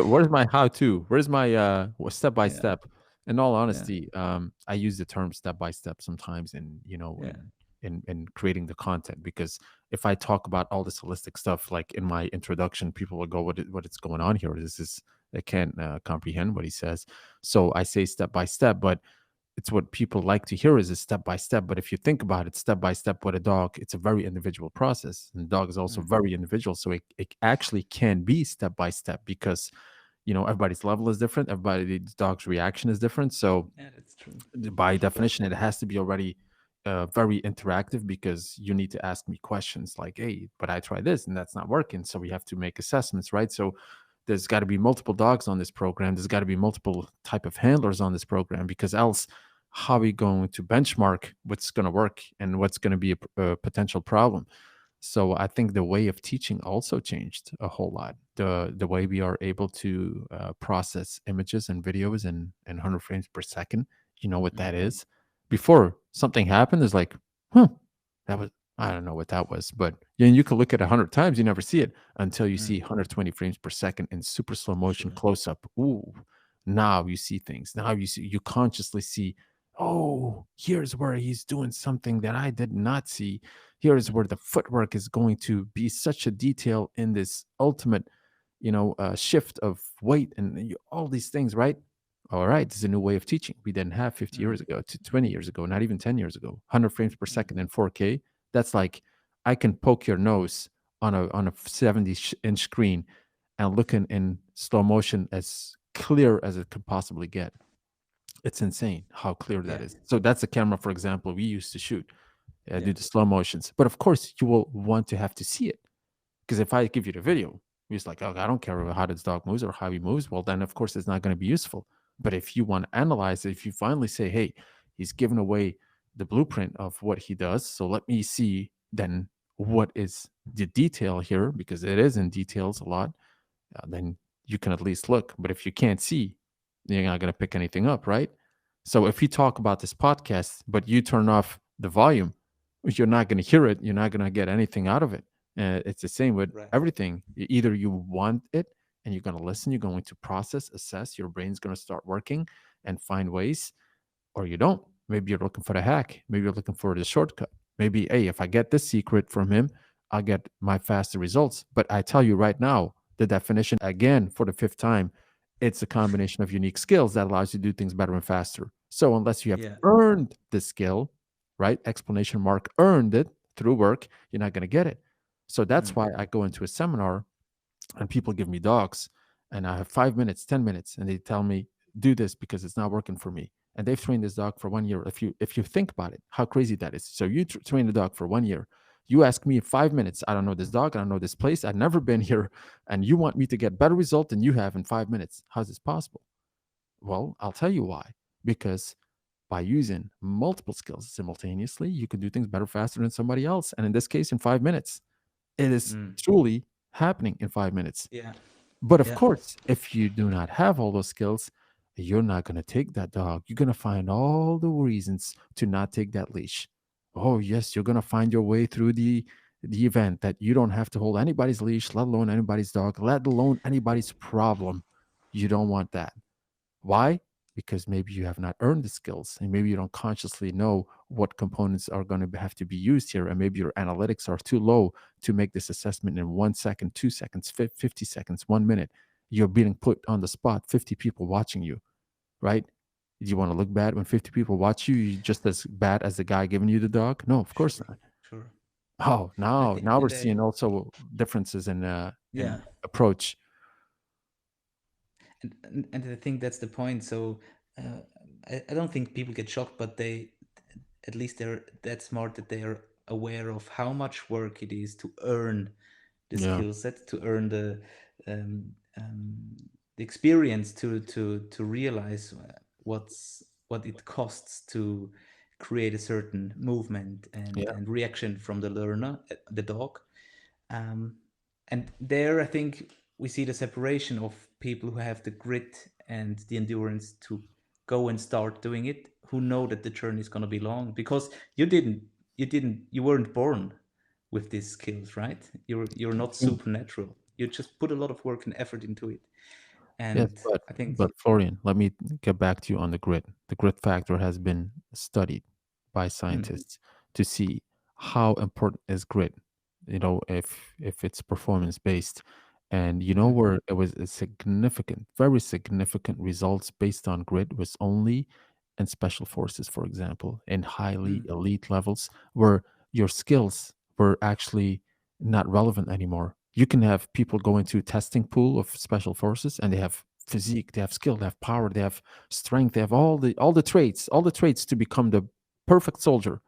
where's my how to? Where's my step by Yeah, step? In all yeah, honesty, I use the term step by step sometimes in yeah, in creating the content because if I talk about all this holistic stuff like in my introduction, people will go, what is going on here? This is I can't comprehend what he says. So I say step by step, but it's what people like to hear is a step by step. But if you think about it, step by step with a dog, it's a very individual process. And the dog is also mm, very individual. So it actually can be step by step because, everybody's level is different. Everybody's dog's reaction is different. So yeah. That's true. by definition, it has to be already very interactive because you need to ask me questions like, hey, but I tried this and that's not working, so we have to make assessments, right? So there's got to be multiple dogs on this program, there's got to be multiple type of handlers on this program, because else how are we going to benchmark what's going to work and what's going to be a potential problem? So I think the way of teaching also changed a whole lot. The way we are able to process images and videos in 100 frames per second, you know what that Mm-hmm. is. Before something happened, it's like, huh, that was, I don't know what that was, but yeah, you can look at 100 times, you never see it until you see Mm. 120 frames per second in super slow motion Sure. close up. Ooh, now you see things. Now you consciously see, oh, here's where he's doing something that I did not see. Here's where Mm. the footwork is going to be such a detail in this ultimate, shift of weight and all these things, right? All right, this is a new way of teaching we didn't have 50 Mm. years ago, to 20 years ago, not even 10 years ago. 100 frames per Mm. second in 4K. That's like I can poke your nose on a 70-inch screen and looking in slow motion as clear as it could possibly get. It's insane how clear that Yeah. is. So that's a camera, for example, we used to shoot, Yeah. do the slow motions. But of course, you will want to have to see it, because if I give you the video, you're just like, oh, I don't care how this dog moves or how he moves. Well, then of course it's not going to be useful. But if you want to analyze it, if you finally say, hey, he's given away the blueprint of what he does, so let me see then what is the detail here, because it is in details a lot, then you can at least look. But if you can't see, you're not going to pick anything up, right? So if you talk about this podcast, but you turn off the volume, you're not going to hear it. You're not going to get anything out of it. It's the same with Right. everything. Either you want it and you're going to listen, you're going to process, assess, your brain's going to start working and find ways, or you don't. Maybe you're looking for the hack. Maybe you're looking for the shortcut. Maybe, hey, if I get this secret from him, I'll get my faster results. But I tell you right now, the definition, again, for the fifth time, it's a combination of unique skills that allows you to do things better and faster. So unless you have Yeah. earned the skill, right? Explanation mark, earned it through work, you're not going to get it. So that's Mm. why I go into a seminar and people give me dogs and I have 5 minutes, 10 minutes, and they tell me, do this because it's not working for me. And they've trained this dog for 1 year. If you think about it, how crazy that is. So you train the dog for 1 year. You ask me in 5 minutes, I don't know this dog, I don't know this place, I've never been here, and you want me to get better result than you have in 5 minutes. How's this possible? Well, I'll tell you why. Because by using multiple skills simultaneously, you can do things better faster than somebody else. And in this case, in 5 minutes. It is Mm. truly happening in 5 minutes. Yeah. But of Yeah. course, if you do not have all those skills, you're not going to take that dog. You're going to find all the reasons to not take that leash. Oh, yes, you're going to find your way through the event that you don't have to hold anybody's leash, let alone anybody's dog, let alone anybody's problem. You don't want that. Why? Because maybe you have not earned the skills and maybe you don't consciously know what components are going to have to be used here. And maybe your analytics are too low to make this assessment in 1 second, 2 seconds, 50 seconds, 1 minute. You're being put on the spot, 50 people watching you, right? Do you want to look bad when 50 people watch you? You just as bad as the guy giving you the dog? No, of course Sure. not. Sure. Oh, And I now think, we're and seeing also differences in yeah, approach. and I think that's the point. So uh, I don't think people get shocked, but they, at least they're that smart that they are aware of how much work it is to earn the Yeah, skill set, to earn um, um, the experience, to realize what it costs to create a certain movement yeah, and reaction from the learner, the dog. Um, and there, I think we see the separation of people who have the grit and the endurance to go and start doing it, who know that the journey is going to be long, because you weren't born with these skills, right? You're not true. supernatural. You just put a lot of work and effort into it. Yes, And but I think, but Florian, let me get back to you on the grit. The grit factor has been studied by mm, scientists to see how important is grit. If it's performance based, and mm, where it was a significant, very significant results based on grit was only in special forces, for example, in highly mm, elite levels, where your skills were actually not relevant anymore. You can have people go into testing pool of special forces and they have physique, they have skill, they have power, they have strength, they have all the traits to become the perfect soldier.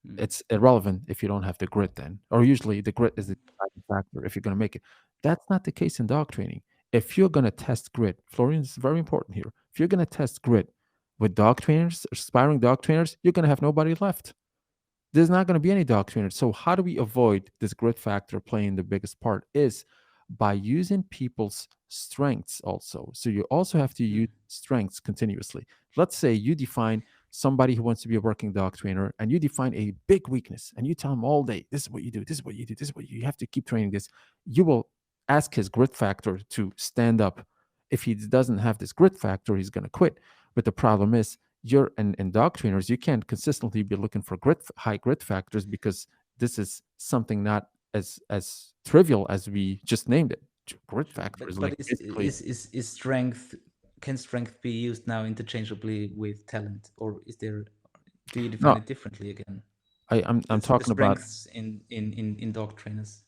Mm. It's irrelevant if you don't have the grit then, or usually the grit is the deciding factor if you're going to make it. That's not the case in dog training. If you're going to test grit, Florian, is very important here. If you're going to test grit with dog trainers, aspiring dog trainers, you're going to have nobody left. There's not going to be any dog trainers. So how do we avoid this grit factor playing the biggest part is by using people's strengths also. So you also have to use Mm. strengths continuously. Let's say you define somebody who wants to be a working dog trainer and you define a big weakness and you tell him all day, this is what you do, this is what you do, this is what you have to keep training this. You will ask his grit factor to stand up. If he doesn't have this grit factor, he's going to quit. But the problem is you're and dog trainers, you can't consistently be looking for high grit factors because this is something not as trivial as we just named it. Grit Sure. factor is But like basically is strength, can strength be used now interchangeably with talent, or is there, do you define no. it differently again? I'm The talking about. strengths in dog trainers.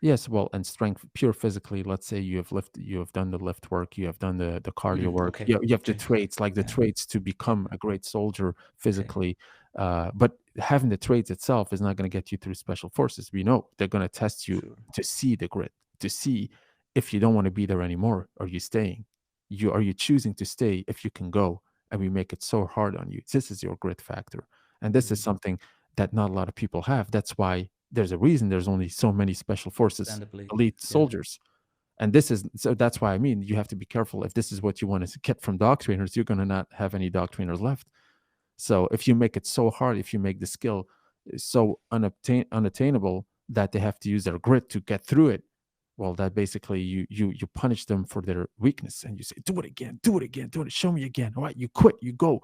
Yes, well, and strength, pure physically. Let's say you have done the lift work, you have done the cardio Mm, work. okay. You have the Okay. traits, like the Yeah. traits to Yeah. become a great soldier Okay. physically. But having the traits itself is not going to get you through special forces. We know they're going to test you Sure. to see the grit, to see if you don't want to be there anymore. Are you staying? Are you choosing to stay if you can go? And we make it so hard on you. This is your grit factor, and this is Mm. something that not a lot of people have. That's why there's a reason there's only so many special forces Understandably. elite Yeah. soldiers. And this is so that's why I mean you have to be careful. If this is what you want to get from dog trainers, you're going to not have any dog trainers left. So if you make it so hard, if you make the skill so unattainable that they have to use their grit to get through it, well, that basically you punish them for their weakness, and you say, do it again, do it again, do it, show me again. All right, you quit, you go.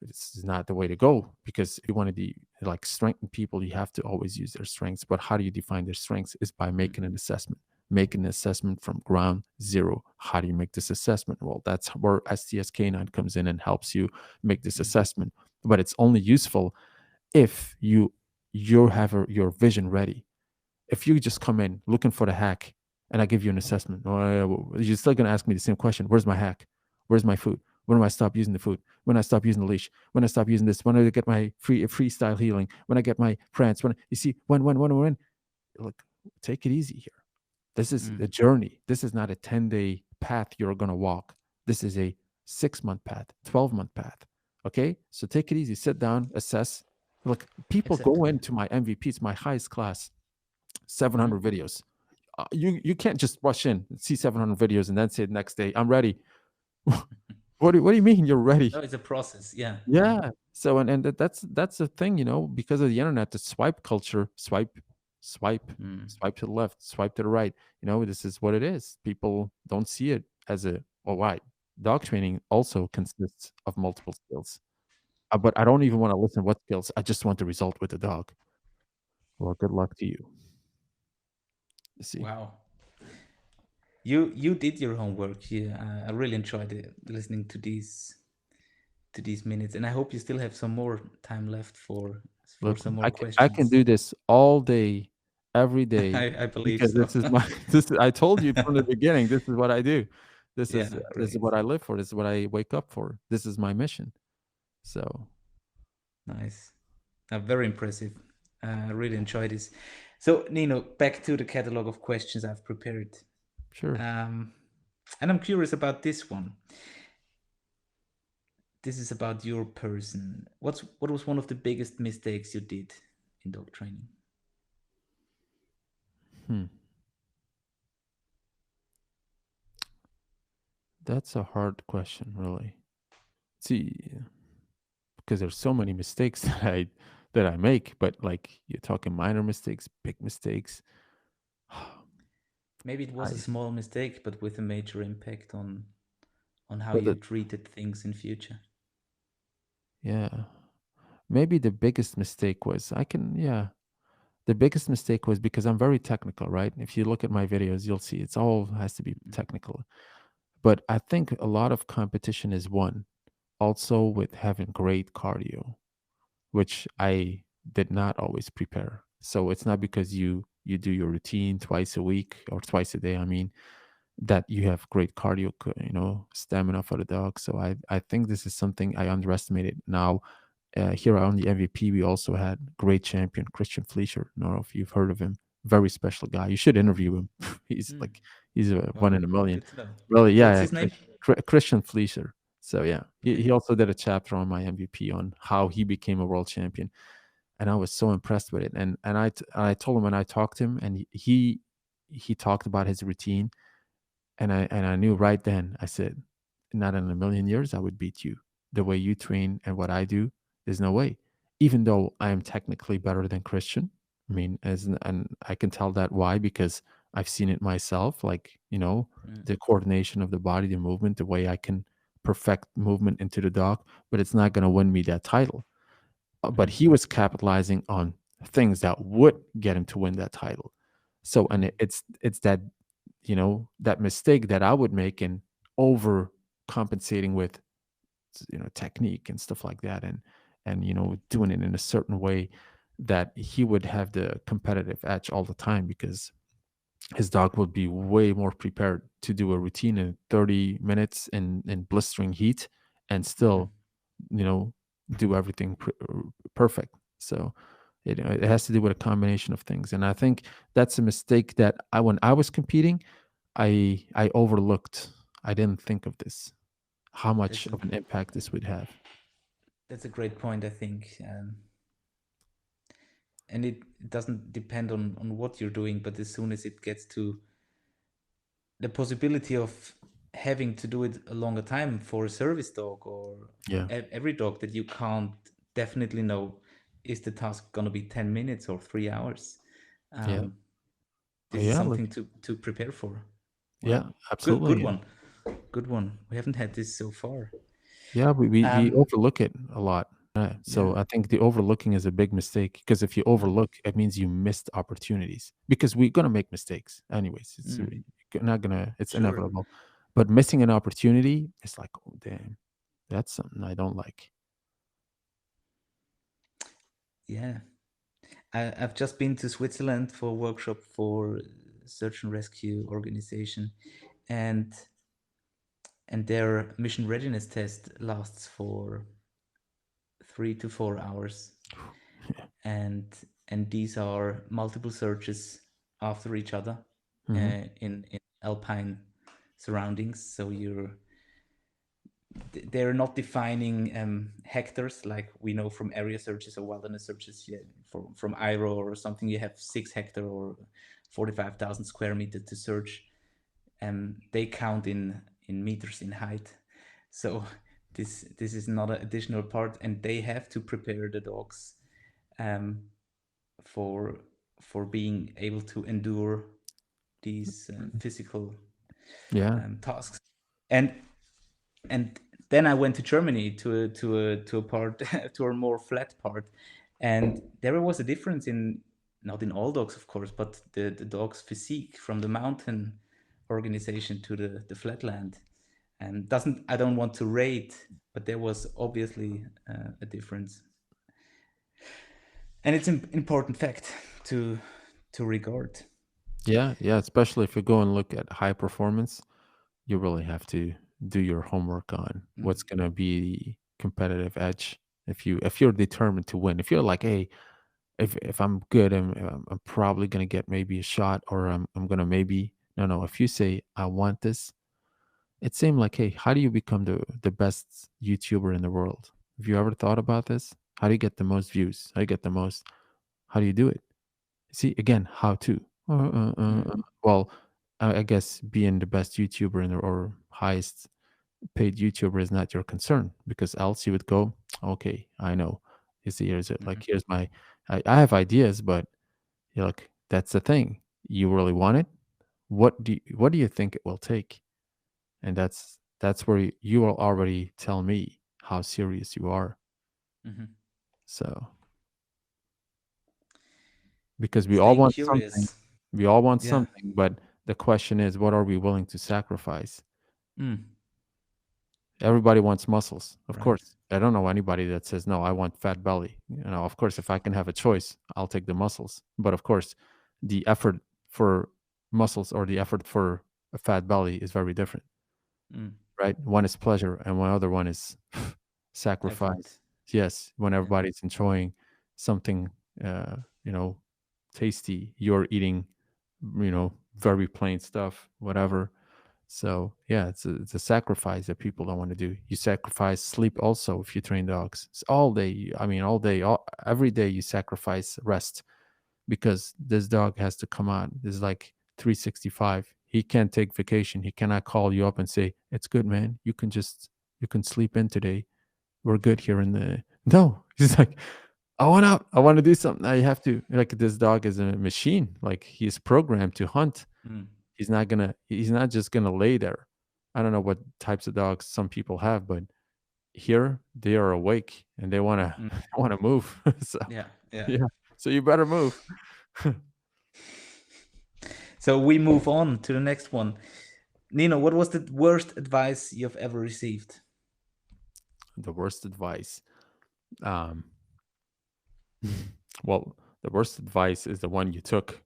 This is not the way to go, because if you want to be like strengthen people, you have to always use their strengths. But how do you define their strengths? Is by Mm. making an assessment. Making an assessment from ground zero. How do you make this assessment? Well, that's where STS Canine comes in and helps you make this Mm. assessment. But it's only useful if you have your vision ready. If you just come in looking for the hack and I give you an assessment, you're still going to ask me the same question. Where's my hack? Where's my food? When do I stop using the food? When I stop using the leash? When I stop using this? When I get my freestyle healing? When I get my prance? When you see when? Look, take it easy here. This is Mm. a journey. This is not a 10-day path you're going to walk. This is a 6-month path, 12-month path. Okay? So take it easy. Sit down, assess. Look, people go Acceptable. into my MVPs, my highest class, Mm-hmm. 700 videos. You can't just rush in, see 700 videos, and then say the next day, I'm ready. What do you mean you're No, ready? it's a process. Yeah. Yeah. Yeah. So that's the thing, because of the internet, the swipe culture, swipe, Mm. swipe to the left, swipe to the right. This is what it is. People don't see it as a why. Dog training also consists of multiple skills. But I don't even want to listen what skills. I just want the result with the dog. Well, good luck to you. See. Wow. You did your homework. Yeah. I really enjoyed it, listening to these minutes, and I hope you still have some more time left for Look, some more I can questions. do this all day, every day, I believe because so. this is my I told you from the beginning, this is what I do. Yeah. This is Great. what I live for. This is what I wake up for. This is my mission. So, Nice. Very impressive. I really enjoy this. So, Nino, back to the catalog of questions I've prepared. sure. Um, and I'm curious about this one. This is about your person. What was one of the biggest mistakes you did in dog training? Hmm. That's a hard question, really. See, because there's so many mistakes that I make, but like you're talking minor mistakes, big mistakes. Maybe it was a I small mistake, but with a major impact on how well, you treated things in future. yeah, maybe the biggest mistake was the biggest mistake was because I'm very technical, right? If you look at my videos, you'll see it's all has to be Mm. technical. But I think a lot of competition is one, also with having great cardio, which I did not always prepare. So it's not because you do your routine twice a week or twice a day, I mean, that you have great cardio, stamina for the dog. So I think this is something I underestimated. Now here on the MVP, we also had great champion Christian Fleischer. I don't know if you've heard of him. Very special guy. You should interview him. he's Mm. like he's a one Wow, in a million. good to know. Really, What's yeah, his name? Christian Fleischer. So yeah, Okay. he also did a chapter on my MVP on how he became a world champion, and I was so impressed with it. And I told him, and I talked to him, and he talked about his routine, and I knew right then. I said, not in a million years I would beat you. The way you train and what I do, there's no way. Even though I am technically better than Christian, I mean, and I can tell that why, because I've seen it myself. Like, Mm, the coordination of the body, the movement, the way I can perfect movement into the dog, but it's not going to win me that title. But mm, he was capitalizing on things that would get him to win that title. So, and mm, it's that, that mistake that I would make in over compensating with, technique and stuff like that, and doing it in a certain way that he would have the competitive edge all the time, because his dog would be way more prepared to do a routine in 30 minutes in blistering heat, and mhm. still, you know do everything perfect. So it has to do with a combination of things, and I think that's a mistake that when I was competing, I overlooked. I didn't think of this, how That's much a of an impact this would have. that's a great point, I think. And it doesn't depend on what you're doing, but as soon as it gets to the possibility of having to do it a longer time for a service dog or Yeah, every dog that you can't definitely know is the task going to be 10 minutes or 3 hours. yeah, Um, oh, this is yeah, something like, to prepare for. yeah, Wow. Good absolutely, yeah. one. Good one. We haven't had this so far. Yeah, we Um, overlook it a lot. yeah. So I think the overlooking is a big mistake, because if you Mm, overlook, it means you missed opportunities, because we're gonna make mistakes anyways. mm, Not gonna. It's sure. inevitable. But missing an opportunity is like, oh damn, that's something I don't like. Yeah. I've just been to Switzerland for a workshop for search and rescue organization, and their mission readiness test lasts for 3 to 4 hours, and these are multiple searches after each other Hmm. in alpine surroundings. So they're not defining hectares like we know from area searches or wilderness searches. Yeah, from IRO or something, you have 6 hectare or 45,000 square meter to search. They count in meters in height. So this is not an additional part, and they have to prepare the dogs um, for being able to endure these physical Yeah. tasks. And and then I went to Germany to a part to a more flat part, and there was a difference in, not in all dogs of course, but the dog's physique from the mountain organization to the flatland, and doesn't I don't want to rate, but there was obviously a difference, and it's an important fact to regard. Yeah, yeah, especially if you go and look at high performance, you really have to do your homework on Mm, what's gonna be the competitive edge. If you're determined to win, if you're like, hey, if I'm good, I'm probably gonna get maybe a shot, or I'm gonna maybe, no, no. If you say I want this, it seemed like, hey, how do you become the best YouTuber in the world? Have you ever thought about this? How do you get the most views? How do you get the most? How do you do it? See, again, how to. mm, Well, I guess being the best YouTuber or highest paid YouTuber is not your concern, because else you would go, okay, I know. You see, here's it. mhm, Like, here's my, I have ideas, but you're like, that's the thing. You really want it? What do you think it will take? And that's where you will already tell me how serious you are. mhm. So, because we all Staying want something, curious. Yeah. but the question is, what are we willing to sacrifice? Mm, Everybody wants muscles, of right. course. I don't know anybody that says, no, I want fat belly. Of course, if I can have a choice, I'll take the muscles. But of course, the effort for muscles or the effort for a fat belly is very different, Mm, right? One is pleasure and one other one is effort. sacrifice. Yes, when Yeah. everybody's enjoying something, you know, tasty, you're eating, very plain stuff, whatever. So yeah, it's a sacrifice that people don't want to do. You sacrifice sleep also if you train dogs. It's all day. I mean, all day, every day you sacrifice rest because this dog has to come on. This is like 365. He can't take vacation. He cannot call you up and say, "It's good, man. You can sleep in today. We're good here in the." No, he's like, "I want out. I want to do something. I have to." Like this dog is a machine. Like he's programmed to hunt. Mm. He's not just gonna lay there. I don't know what types of dogs some people have, but here they are awake and they wanna Mm. wanna move. So Yeah. Yeah. yeah. So you better move. So we move on to the next one. Nino, what was the worst advice you've ever received? The worst advice. Um well, the worst advice is the one you took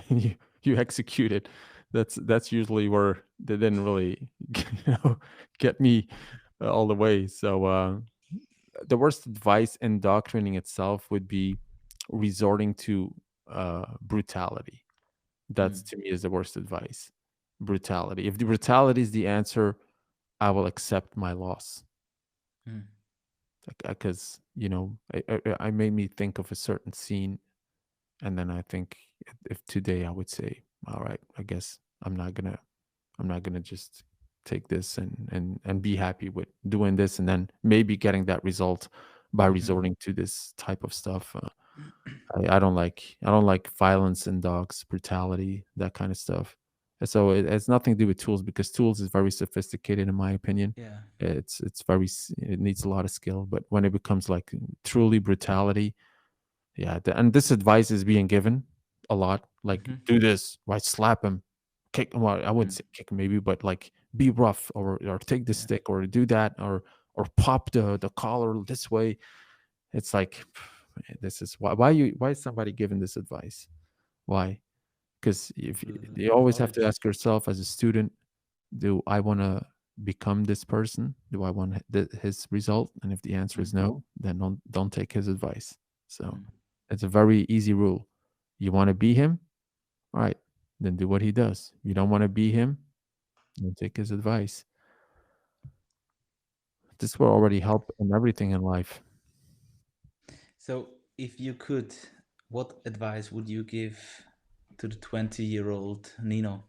and you executed. That's usually where they didn't really get me all the way. So the worst advice in dog training itself would be resorting to brutality. That's Mm. to me is the worst advice. Brutality. If the brutality is the answer, I will accept my loss. Mm. Because I made me think of a certain scene, and then I think if today I would say, all right, I guess I'm not gonna just take this and be happy with doing this, and then maybe getting that result by Mm-hmm. resorting to this type of stuff. I don't like violence in dogs, brutality, that kind of stuff. And so it has nothing to do with tools because tools is very sophisticated in my opinion. Yeah. It needs a lot of skill, but when it becomes like truly brutality, yeah, and this advice is being given a lot. Like, Mm-hmm. do this, right? Slap him, kick. Well, I wouldn't Mm. say kick him, maybe, but like, be rough, or take the Yeah. stick, or do that, or pop the collar this way. It's like, this is why is somebody giving this advice? Why? Because if you always have to Knowledge. ask yourself as a student, do I want to become this person? Do I want his result? And if the answer is Mm. no, then don't take his advice. So Mm. it's a very easy rule. You want to be him, all right? Then do what he does. You don't want to be him, then take his advice. This will already help in everything in life. So, if you could, what advice would you give to the 20-year-old Nino?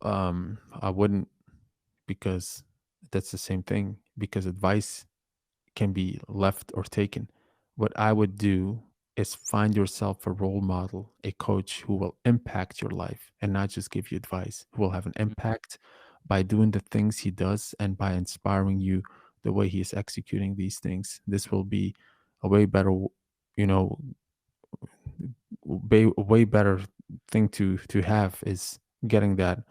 I wouldn't, because that's the same thing. Because advice can be left or taken. What I would do is find yourself a role model, a coach who will impact your life and not just give you advice, who will have an Mm. impact by doing the things he does and by inspiring you the way he is executing these things. This will be a way better, you know, way better thing to have is getting that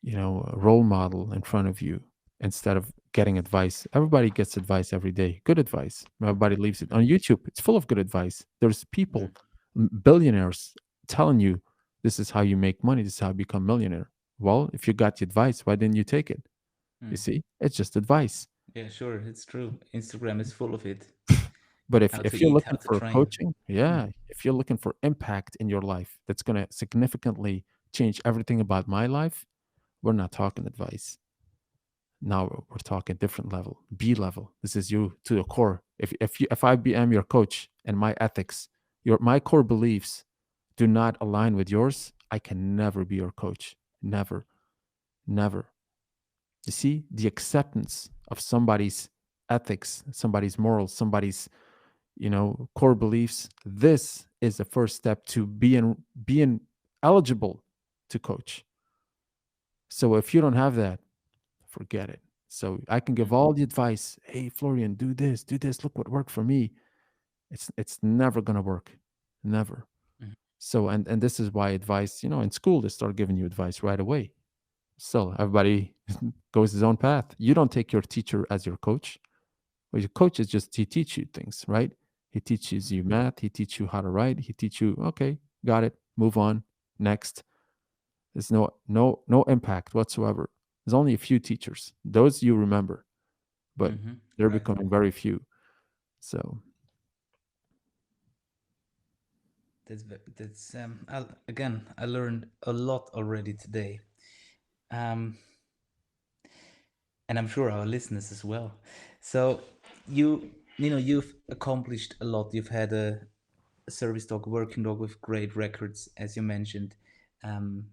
a role model in front of you instead of getting advice. Everybody gets advice every day, good advice. Everybody leaves it on YouTube. It's full of good advice. There's people, Mm. billionaires, telling you this is how you make money, this is how you become millionaire. Well, if you got the advice, why didn't you take it? You Mm. see, it's just advice. Yeah, sure, it's true. Instagram is full of it. But if How to if you're eat, how looking to for train. coaching, Mm. yeah, if you're looking for impact in your life that's going to significantly change everything about my life, we're not talking advice. Now we're talking different level, B level. This is you to the core. If I am your coach and my ethics, my core beliefs do not align with yours, I can never be your coach. Never, never. You see, the acceptance of somebody's ethics, somebody's morals, somebody's core beliefs. This is the first step to being eligible to coach. So if you don't have that, forget it. So I can give Mm. all the advice. Hey, Florian, do this, do this. Look what worked for me. It's never gonna work, never. Mm. So and this is why advice, in school they start giving you advice right away. So everybody goes his own path. You don't take your teacher as your coach. Well, your coach is just he teach you things, right? He teaches you Mm-hmm. math. He teach you how to write. He teach you okay, got it. Move on. Next. There's no impact whatsoever. There's only a few teachers. Those you remember, but Mm-hmm. they're Right. becoming very few. So again, I learned a lot already today. Um, and I'm sure our listeners as well. So you've accomplished a lot. You've had a service dog, working dog with great records, as you mentioned. Um,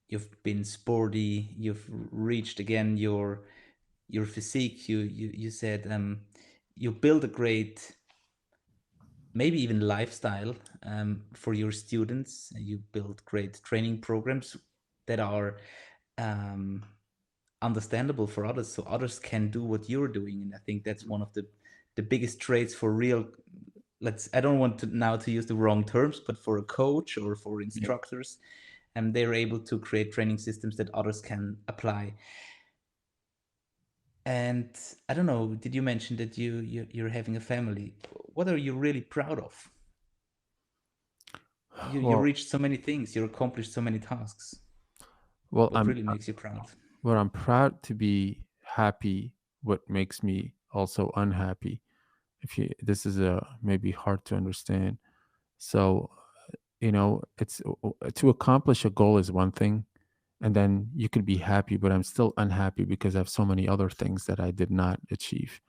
you've been sporty. You've reached again your physique. You said you build a great, maybe even lifestyle for your students. You build great training programs that are um, understandable for others, so others can do what you're doing. And I think that's one of the biggest traits for real, let's, I don't want to now to use the wrong terms, but for a coach or for yeah. instructors, and they're able to create training systems that others can apply. And I don't know, did you mention that you're having a family? What are you really proud of? You Well, reached so many things, you accomplished so many tasks. well, What really makes you proud? I'm proud to be happy. What makes me also unhappy? If you, this is a maybe hard to understand. So it's to accomplish a goal is one thing, and then you could be happy, but I'm still unhappy because I have so many other things that I did not achieve.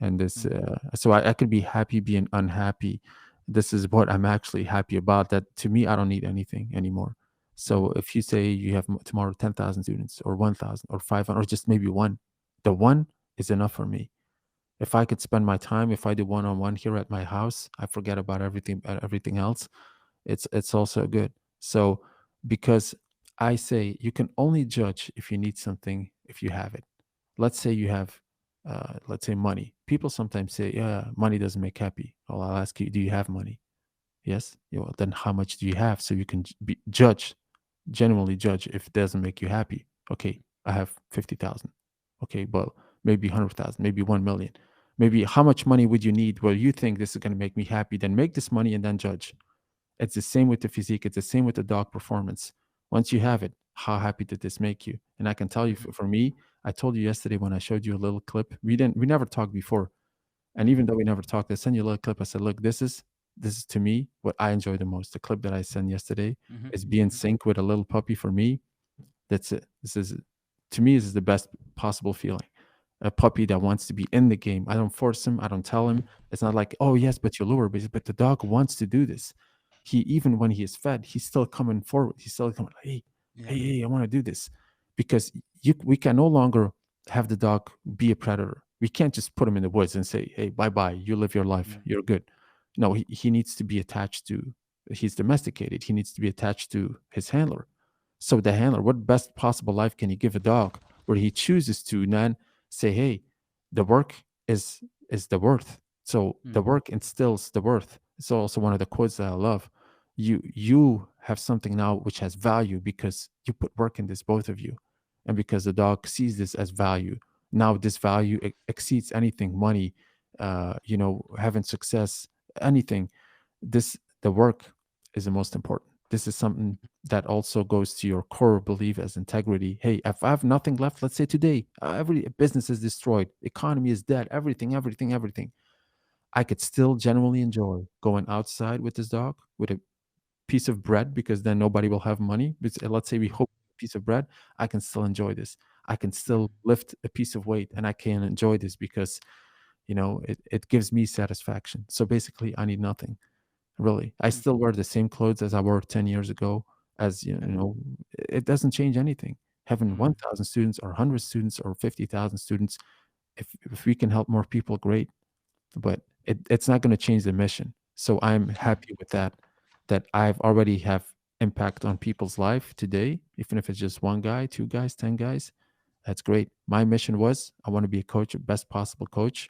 And this Mm, so I could be happy being unhappy. This is what I'm actually happy about, that to me I don't need anything anymore. So mm, if you say you have tomorrow 10,000 students or 1,000 or 500 or just maybe one, the one is enough for me. If I could spend my time, if I do one-on-one here at my house, I forget about everything else, it's also good. So because I say you can only judge if you need something if you have it. Let's say you have let's say money. People sometimes say, yeah, money doesn't make happy. Well, I'll ask you, do you have money? Yes. Yeah, well, then how much do you have, so you can judge, genuinely judge if it doesn't make you happy. Okay, I have 50,000. Okay, well, maybe 100,000, maybe 1 million. Maybe how much money would you need? Well, you think this is going to make me happy, then make this money and then judge. It's the same with the physique. It's the same with the dog performance. Once you have it, how happy did this make you? And I can tell you, mhm, for me, I told you yesterday when I showed you a little clip. We never talked before, and mhm, even though we never talked, I sent you a little clip. I said, look, this is to me what I enjoy the most. The clip that I sent yesterday mhm, is being mhm, sync with a little puppy. For me, that's it. This is, to me, this is the best possible feeling. A puppy that wants to be in the game. I don't force him. I don't tell him. It's not like, oh yes, but you lure. But the dog wants to do this. He, even when he is fed, he's still coming forward. He's still coming like, hey, yeah, hey, hey, I want to do this, because we can no longer have the dog be a predator. We can't just put him in the woods and say, hey, bye bye, you live your life, mm, you're good. No, he needs to be attached to. He's domesticated. He needs to be attached to his handler. So the handler, what best possible life can you give a dog where he chooses to then say, hey, the work is the worth. So the mm, work instills the worth. It's also one of the quotes that I love. You have something now which has value because you put work in this, both of you. And because the dog sees this as value. Now this value exceeds anything, money, having success, anything. This the work is the most important. This is something that also goes to your core belief as integrity. Hey, if I have nothing left, let's say today, every business is destroyed, economy is dead, everything, I could still genuinely enjoy going outside with this dog with a piece of bread, because then nobody will have money. Let's say we mm, hope a piece of bread, I can still enjoy this. I can mm, still lift a piece of weight and I can enjoy this because it gives me satisfaction. So basically, I need nothing. Really, I mm, still wear the same clothes as I wore 10 years ago. As yeah, it doesn't change anything. Having mm, 1,000 students or 100 students or 50,000 students, if we can help more people, great. But it's not going to change the mission. So I'm mm, happy with that. That I've already have impact on people's life today, even if it's just one guy, two guys, 10 guys. That's great. My mission was I want to be a coach, a best possible coach,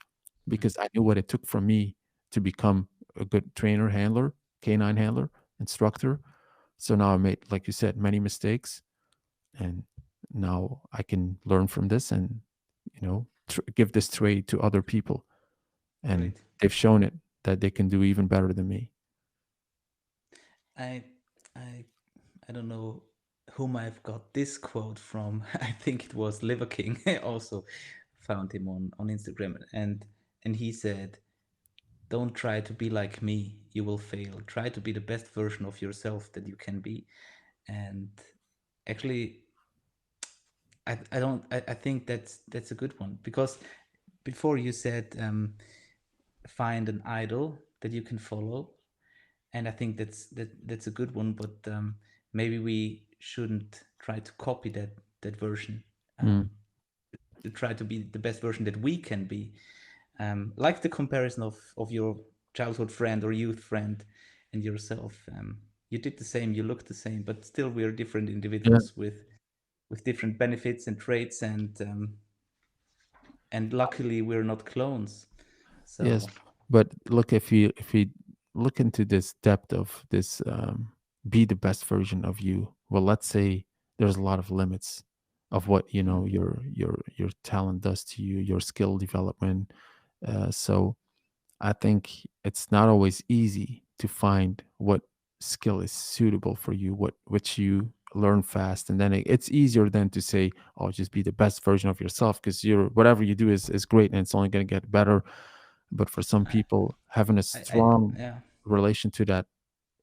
mm, because I knew what it took from me to become a good trainer, handler, canine handler, instructor. So now I made, like you said, many mistakes, and now I can learn from this and give this trade to other people, and great. they've shown it that they can do even better than me. I I I don't know whom I've got this quote from. I think it was Liver King. I also found him on Instagram, and he said, don't try to be like me, you will fail. Try to be the best version of yourself that you can be. And actually, I don't I think that's a good one, because before you said, find an idol that you can follow, and I think that's a good one. But maybe we shouldn't try to copy that version. Mm. Um, to try to be the best version that we can be. Like the comparison of your childhood friend or youth friend and yourself. You did the same, you look the same, but still we're different Yeah. individuals with different benefits and traits, and luckily we're not clones. Yes, So but look, if you look into this depth of this, be the best version of you. Well, let's say there's a lot of limits of what mm, your talent does to you, your skill development. So I think it's not always easy to find what skill is suitable for you, what which you learn fast, and then it's easier than to say, "Oh, just be the best version of yourself," because you're whatever you do is great and it's only going to get better. But for some I, people, having a I strong yeah. relation to that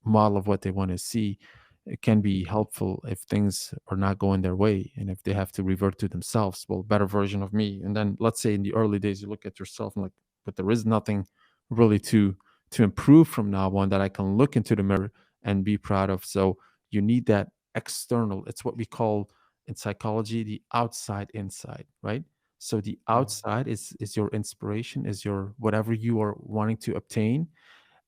model of what they want to see, it can be helpful if things are not going their way and if they have to revert to themselves. Well, better version of me. And then let's say in the early days you look at yourself and like, but there is nothing really to improve from now on that I can look into the mirror and be proud of. So you need that external. It's what we call in psychology the outside inside, right? So the Mm, outside is your inspiration, is your whatever you are wanting to obtain,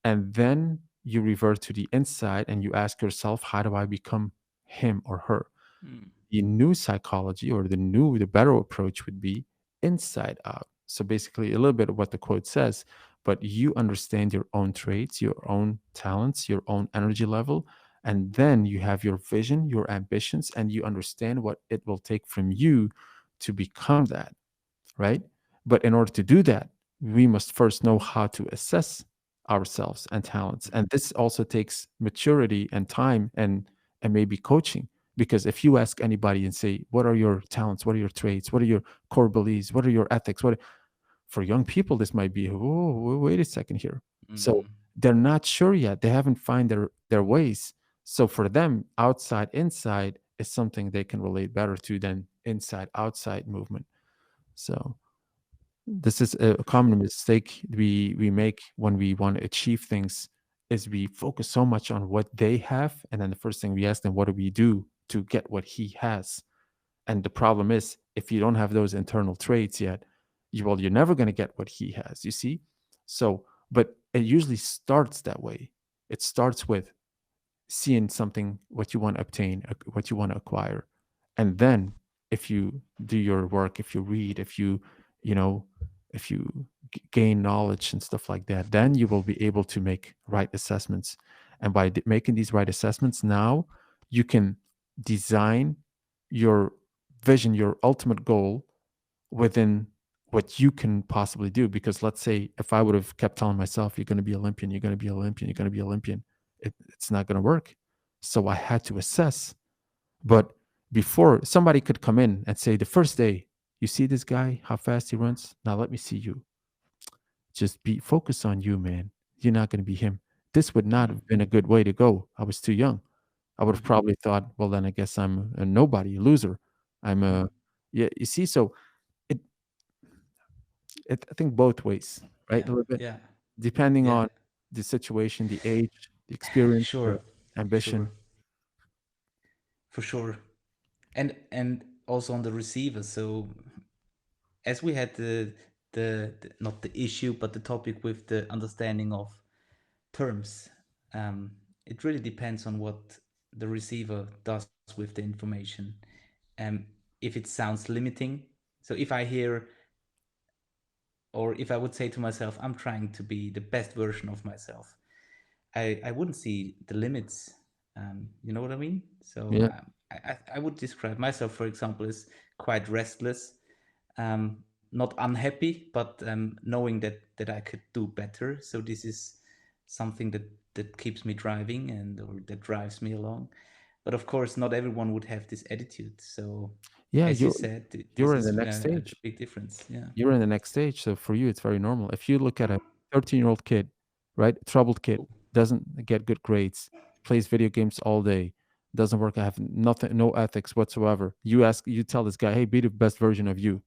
and then you revert to the inside and you ask yourself, how do I become him or her? mm, The new psychology or the better approach would be inside out. So basically a little bit of what the quote says, but you understand your own traits, your own talents, your own energy level, and then you have your vision, your ambitions, and you understand what it will take from you to become that, right? But in order to do that, we must first know how to assess ourselves and talents. mm, And this also takes maturity and time and maybe coaching. Because if you ask anybody and say, what are your talents? What are your traits? What are your core beliefs? What are your ethics? What for young people, this might be, oh, wait a second here. So mm, they're not sure yet. They haven't find their ways. So for them, outside, inside is something they can relate better to than inside, outside movement. So this is a for common sure. mistake we make when we want to achieve things is we focus so much on what they have, and then the first thing we ask them, what do we do to get what he has? And the problem is if you don't have those internal traits yet, you're never going to get what he has, you see. So but it usually starts that way. It starts with seeing something, what you want to obtain, what you want to acquire. And then if you do your work, if you read, if you know, if you gain knowledge and stuff like that, then you will be able to make right assessments. And by making these right assessments, now you can design your vision, your ultimate goal within what you can possibly do. Because let's say if I would have kept telling myself, you're going to be Olympian, you're going to be Olympian, you're going to be Olympian, it's not going to work. So I had to assess. But before somebody could come in and say, the first day, you see this guy, how fast he runs? Now let me see you. Just be focused on you, man. You're not going to be him. This would not Mm, have been a good way to go. I was too young. I would have mm, probably thought, well, then I guess I'm a nobody, a loser. I'm a, mm, yeah, you see, so it, I think both ways, right? yeah, A little bit, yeah, depending yeah. on the situation, the age, the experience, the Sure, ambition. sure, for sure. And also on the receiver. So as we had the not the issue but the topic with the understanding of terms, it really depends on what the receiver does with the information. um, if it sounds limiting, so if I hear, or if I would say to myself, I'm trying to be the best version of myself, I wouldn't see the limits. You know what I mean? So Yeah. I would describe myself, for example, as quite restless, not unhappy, but knowing that I could do better. So this is something that keeps me driving, and or that drives me along. But of course, not everyone would have this attitude. So, Yeah, as you you're said, this you're in the is next a stage. big difference. Yeah. You're in the next stage. So for you, it's very normal. If you look at a 13-year-old kid right? Troubled kid, doesn't get good grades, plays video games all day, doesn't work. I have nothing, no ethics whatsoever. You tell this guy, hey, be the best version of you,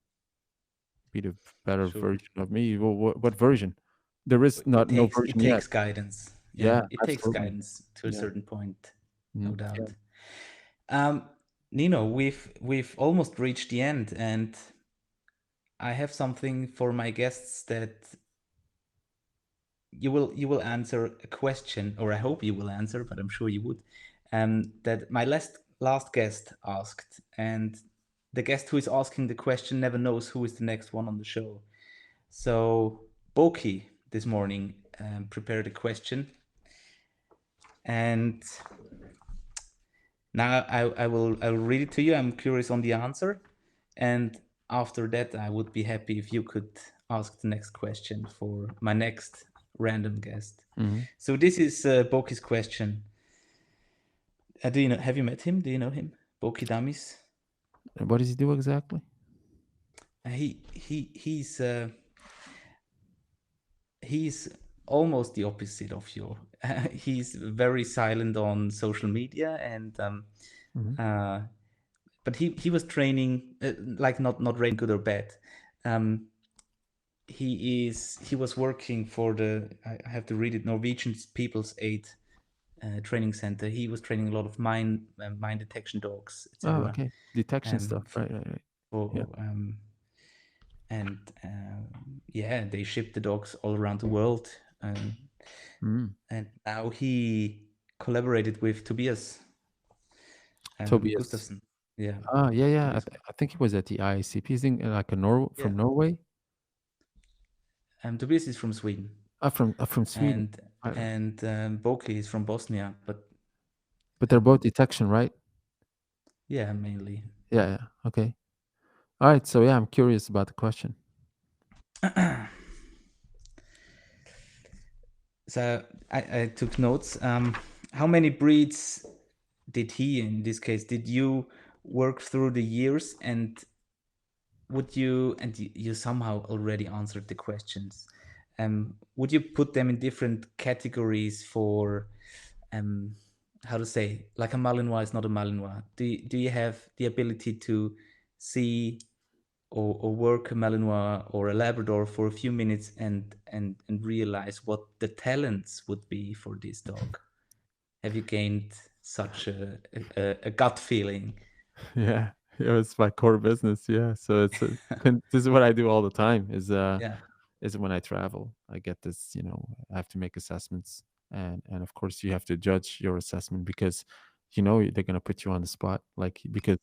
be the better Sure. version of me. Well, what version? There is not no It version yet. takes guidance. Yeah, Yeah, it takes absolutely. guidance to a Yeah. certain point, no Mhm. Yeah. doubt. Um, Nino, we've almost reached the end, and I have something for my guests that you will answer a question, or I hope you will answer, but I'm sure you would. That my last guest asked, and the guest who is asking the question never knows who is the next one on the show. So Boki this morning prepared a question, and now I will read it to you. I'm curious on the answer, and after that, I would be happy if you could ask the next question for my next random guest. Hmm. So this is Boki's question. Do you know? Have you met him? Do you know him? Boki Damis. And what does he do exactly? He's almost the opposite of you. He's very silent on social media, and Hmm. uh, but he was training, like not rating good or bad. Um, he was working for the, I have to read it, Norwegian People's Aid training center. He was training a lot of mine detection dogs, Oh, etc. okay. Detection stuff. For Right, right, right. Yeah. for and yeah, they ship the dogs all around the world. Mm. And now he collaborated with Tobias Tobias. Gustafsson. Yeah, Ah, yeah, yeah. Tobias. I think he was at the IACP. He's in, like a Yeah, from Norway. Tobias is from Sweden, From Sweden. and Right, right. Boki is from Bosnia, But they're both um, detection, right? yeah, mainly. Yeah, yeah. Okay. All right. So yeah, I'm curious about the question. So I took notes. How many breeds did he, in this case, did you work through the years, and would you, and you somehow already answered the questions, would you put them in different categories for, um, how to say, like a Malinois is not a Malinois? Do you have the ability to see or work a Malinois or a Labrador for a few minutes and realize what the talents would be for this dog? Have you gained such a gut feeling? Yeah, it was my core business. Yeah, so this is what I do all the time. Yeah. Is when I travel, I get this. I have to make assessments, and of course you have to judge your assessment because they're gonna put you on the spot, like because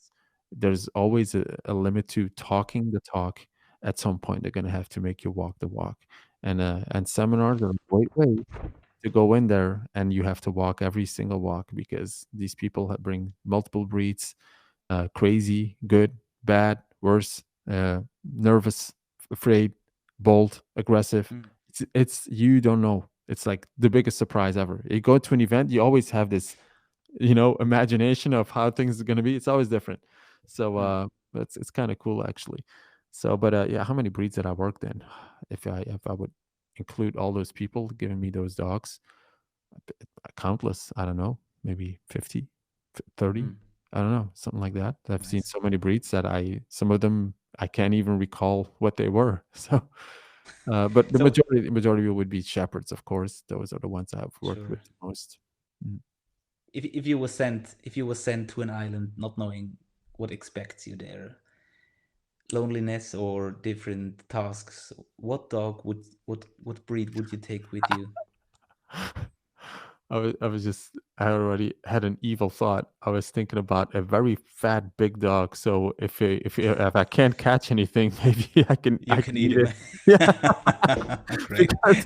there's always a limit to talking the talk. At some point, they're gonna have to make you walk the walk, and seminars are a great way to go in there, and you have to walk every single walk because these people bring multiple breeds, crazy, good, bad, worse, nervous, afraid, bold, aggressive. Mm, It's you don't know. It's like the biggest surprise ever. You go to an event, you always have this, imagination of how things are going to be. It's always different. So mm, it's kind of cool actually. So, but yeah, how many breeds that I worked in? If I would include all those people giving me those dogs, countless. I don't know, maybe 50, 30. mm. I don't know, something like that. I've seen Nice. so many breeds that some of them I can't even recall what they were. So, but the So majority would be shepherds, of course. Those are the ones I've worked with sure. the most. Mm. If you were sent to an island not knowing what expects you there, loneliness or different tasks, what dog what breed would you take with you? I already had an evil thought. I was thinking about a very fat big dog. So if I can't catch anything, maybe You I can can eat eat him. it. Yeah, Great. because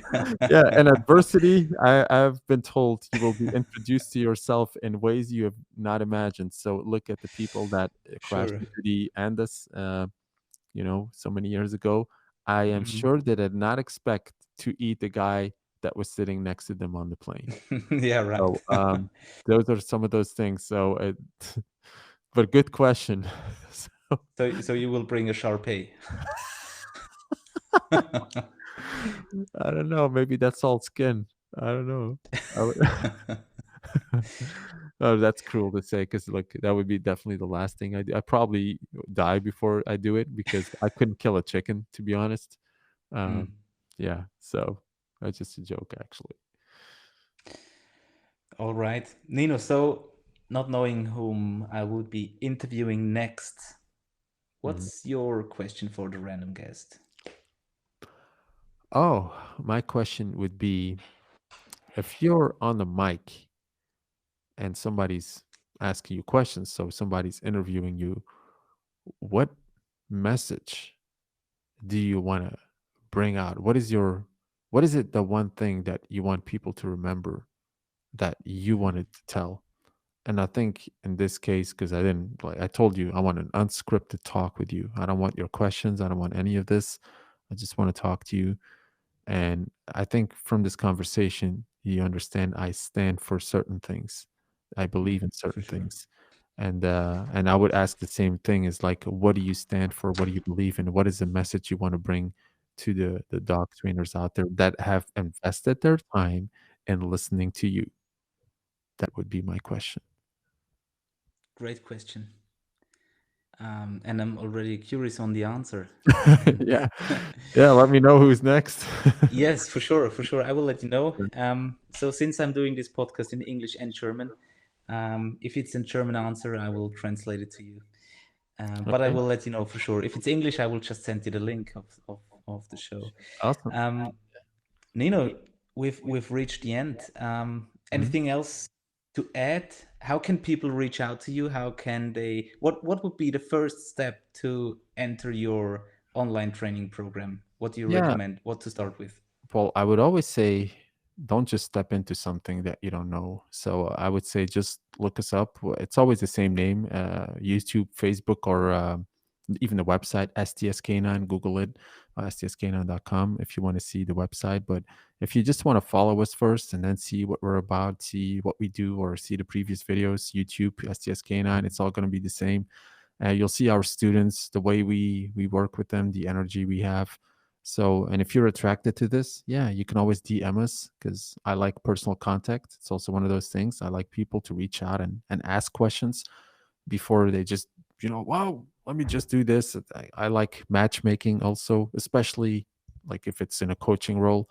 yeah, in adversity, I've been told you will be introduced to yourself in ways you have not imagined. So look at the people that crashed Sure. into the Andes, so many years ago. I am Mhm. sure they did not expect to eat the guy that was sitting next to them on the plane. Yeah, right. So, those are some of those things. So, but good question. So, So you will bring a Sharpei. I don't know. Maybe that's all skin. I don't know. I would Oh, that's cruel to say because, like, that would be definitely the last thing I do. I probably die before I do it because I couldn't kill a chicken, to be honest. Hmm. Um, yeah, so that's just a joke, actually. All right, Nino. So, not knowing whom I would be interviewing next, Mhm. what's your question for the random guest? Oh, my question would be, if you're on the mic and somebody's asking you questions, so somebody's interviewing you, what message do you want to bring out? What is it, the one thing that you want people to remember that you Mhm. wanted to tell? And I think in this case, because I didn't, like I told you, I want an unscripted talk with you. I don't want your questions. I don't want any of this. I just want to talk to you. And I think from this conversation, you understand I stand for certain things. I believe in For certain sure. things. And I would ask the same thing, is like, what do you stand for? What do you believe in? What is the message you want to bring to the dog trainers out there that have invested their time in listening to you? That would be my question. Great question. And I'm already curious on the answer. And Yeah. Yeah, let me know who's next. yes, for sure, for sure. I will let you know. So since I'm doing this podcast in English and German, if it's a German answer, I will translate it to you. But I Okay, will let you know for sure. If it's English, I will just send you the link of the show. awesome. Um, Nino, we've reached the end. Mhm. Anything else to add? How can people reach out to you? How can they? What would be the first step to enter your online training program? What do you Yeah, recommend? What to start with? well, I would always say don't just step into something that you don't know. So I would say just look us up. It's always the same name: YouTube, Facebook, or even the website STSK9. Google it, stsk9.com if you want to see the website. But if you just want to follow us first and then see what we're about, see what we do, or see the previous videos, YouTube, STSK9, it's all going to be the same. You'll see our students, the way we work with them, the energy we have. So, and if you're attracted to this, yeah, you can always DM us because I like personal contact. It's also one of those things. I like people to reach out and ask questions before they just, wow, let me just do this. I like matchmaking also, especially like if it's in a coaching role.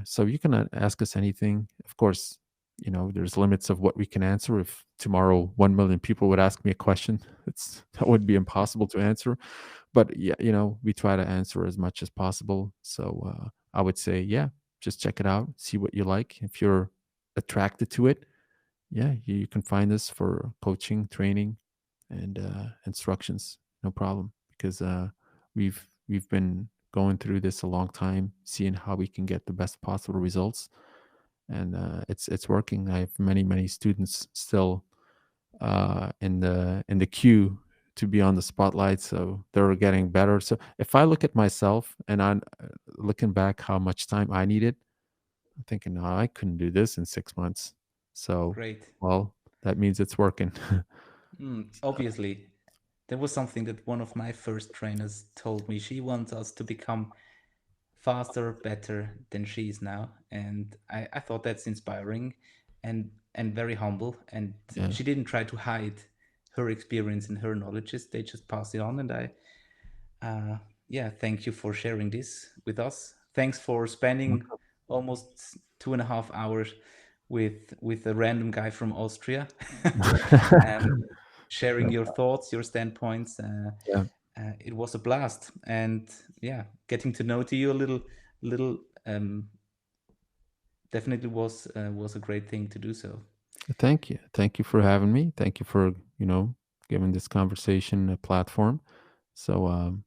So you can ask us anything. Of course, there's limits of what we can answer. If tomorrow 1 million people would ask me a question, that would be impossible to answer. But yeah, we try to answer as much as possible. So I would say, yeah, just check it out, see what you like. If you're attracted to it, yeah, you can find us for coaching, training, and instructions. No problem, because we've been going through this a long time, seeing how we can get the best possible results, and it's working. I have many students still in the queue to be on the spotlight, so they're getting better. So if I look at myself and I'm looking back how much time I needed, I'm thinking, no, I couldn't do this in 6 months. So, Great. well, that means it's working. Obviously, there was something that one of my first trainers told me. She wants us to become faster, better than she is now, and I thought that's inspiring, and very humble. And Yeah. she didn't try to hide her experience and her knowledges; they just pass it on. And yeah, thank you for sharing this with us. Thanks for spending almost 2.5 hours with a random guy from Austria, um, sharing your thoughts, your standpoints. Yeah. It was a blast, and yeah, getting to know to you a little definitely was a great thing to do so. Thank you. Thank you for having me. Thank you for, giving this conversation a platform. So,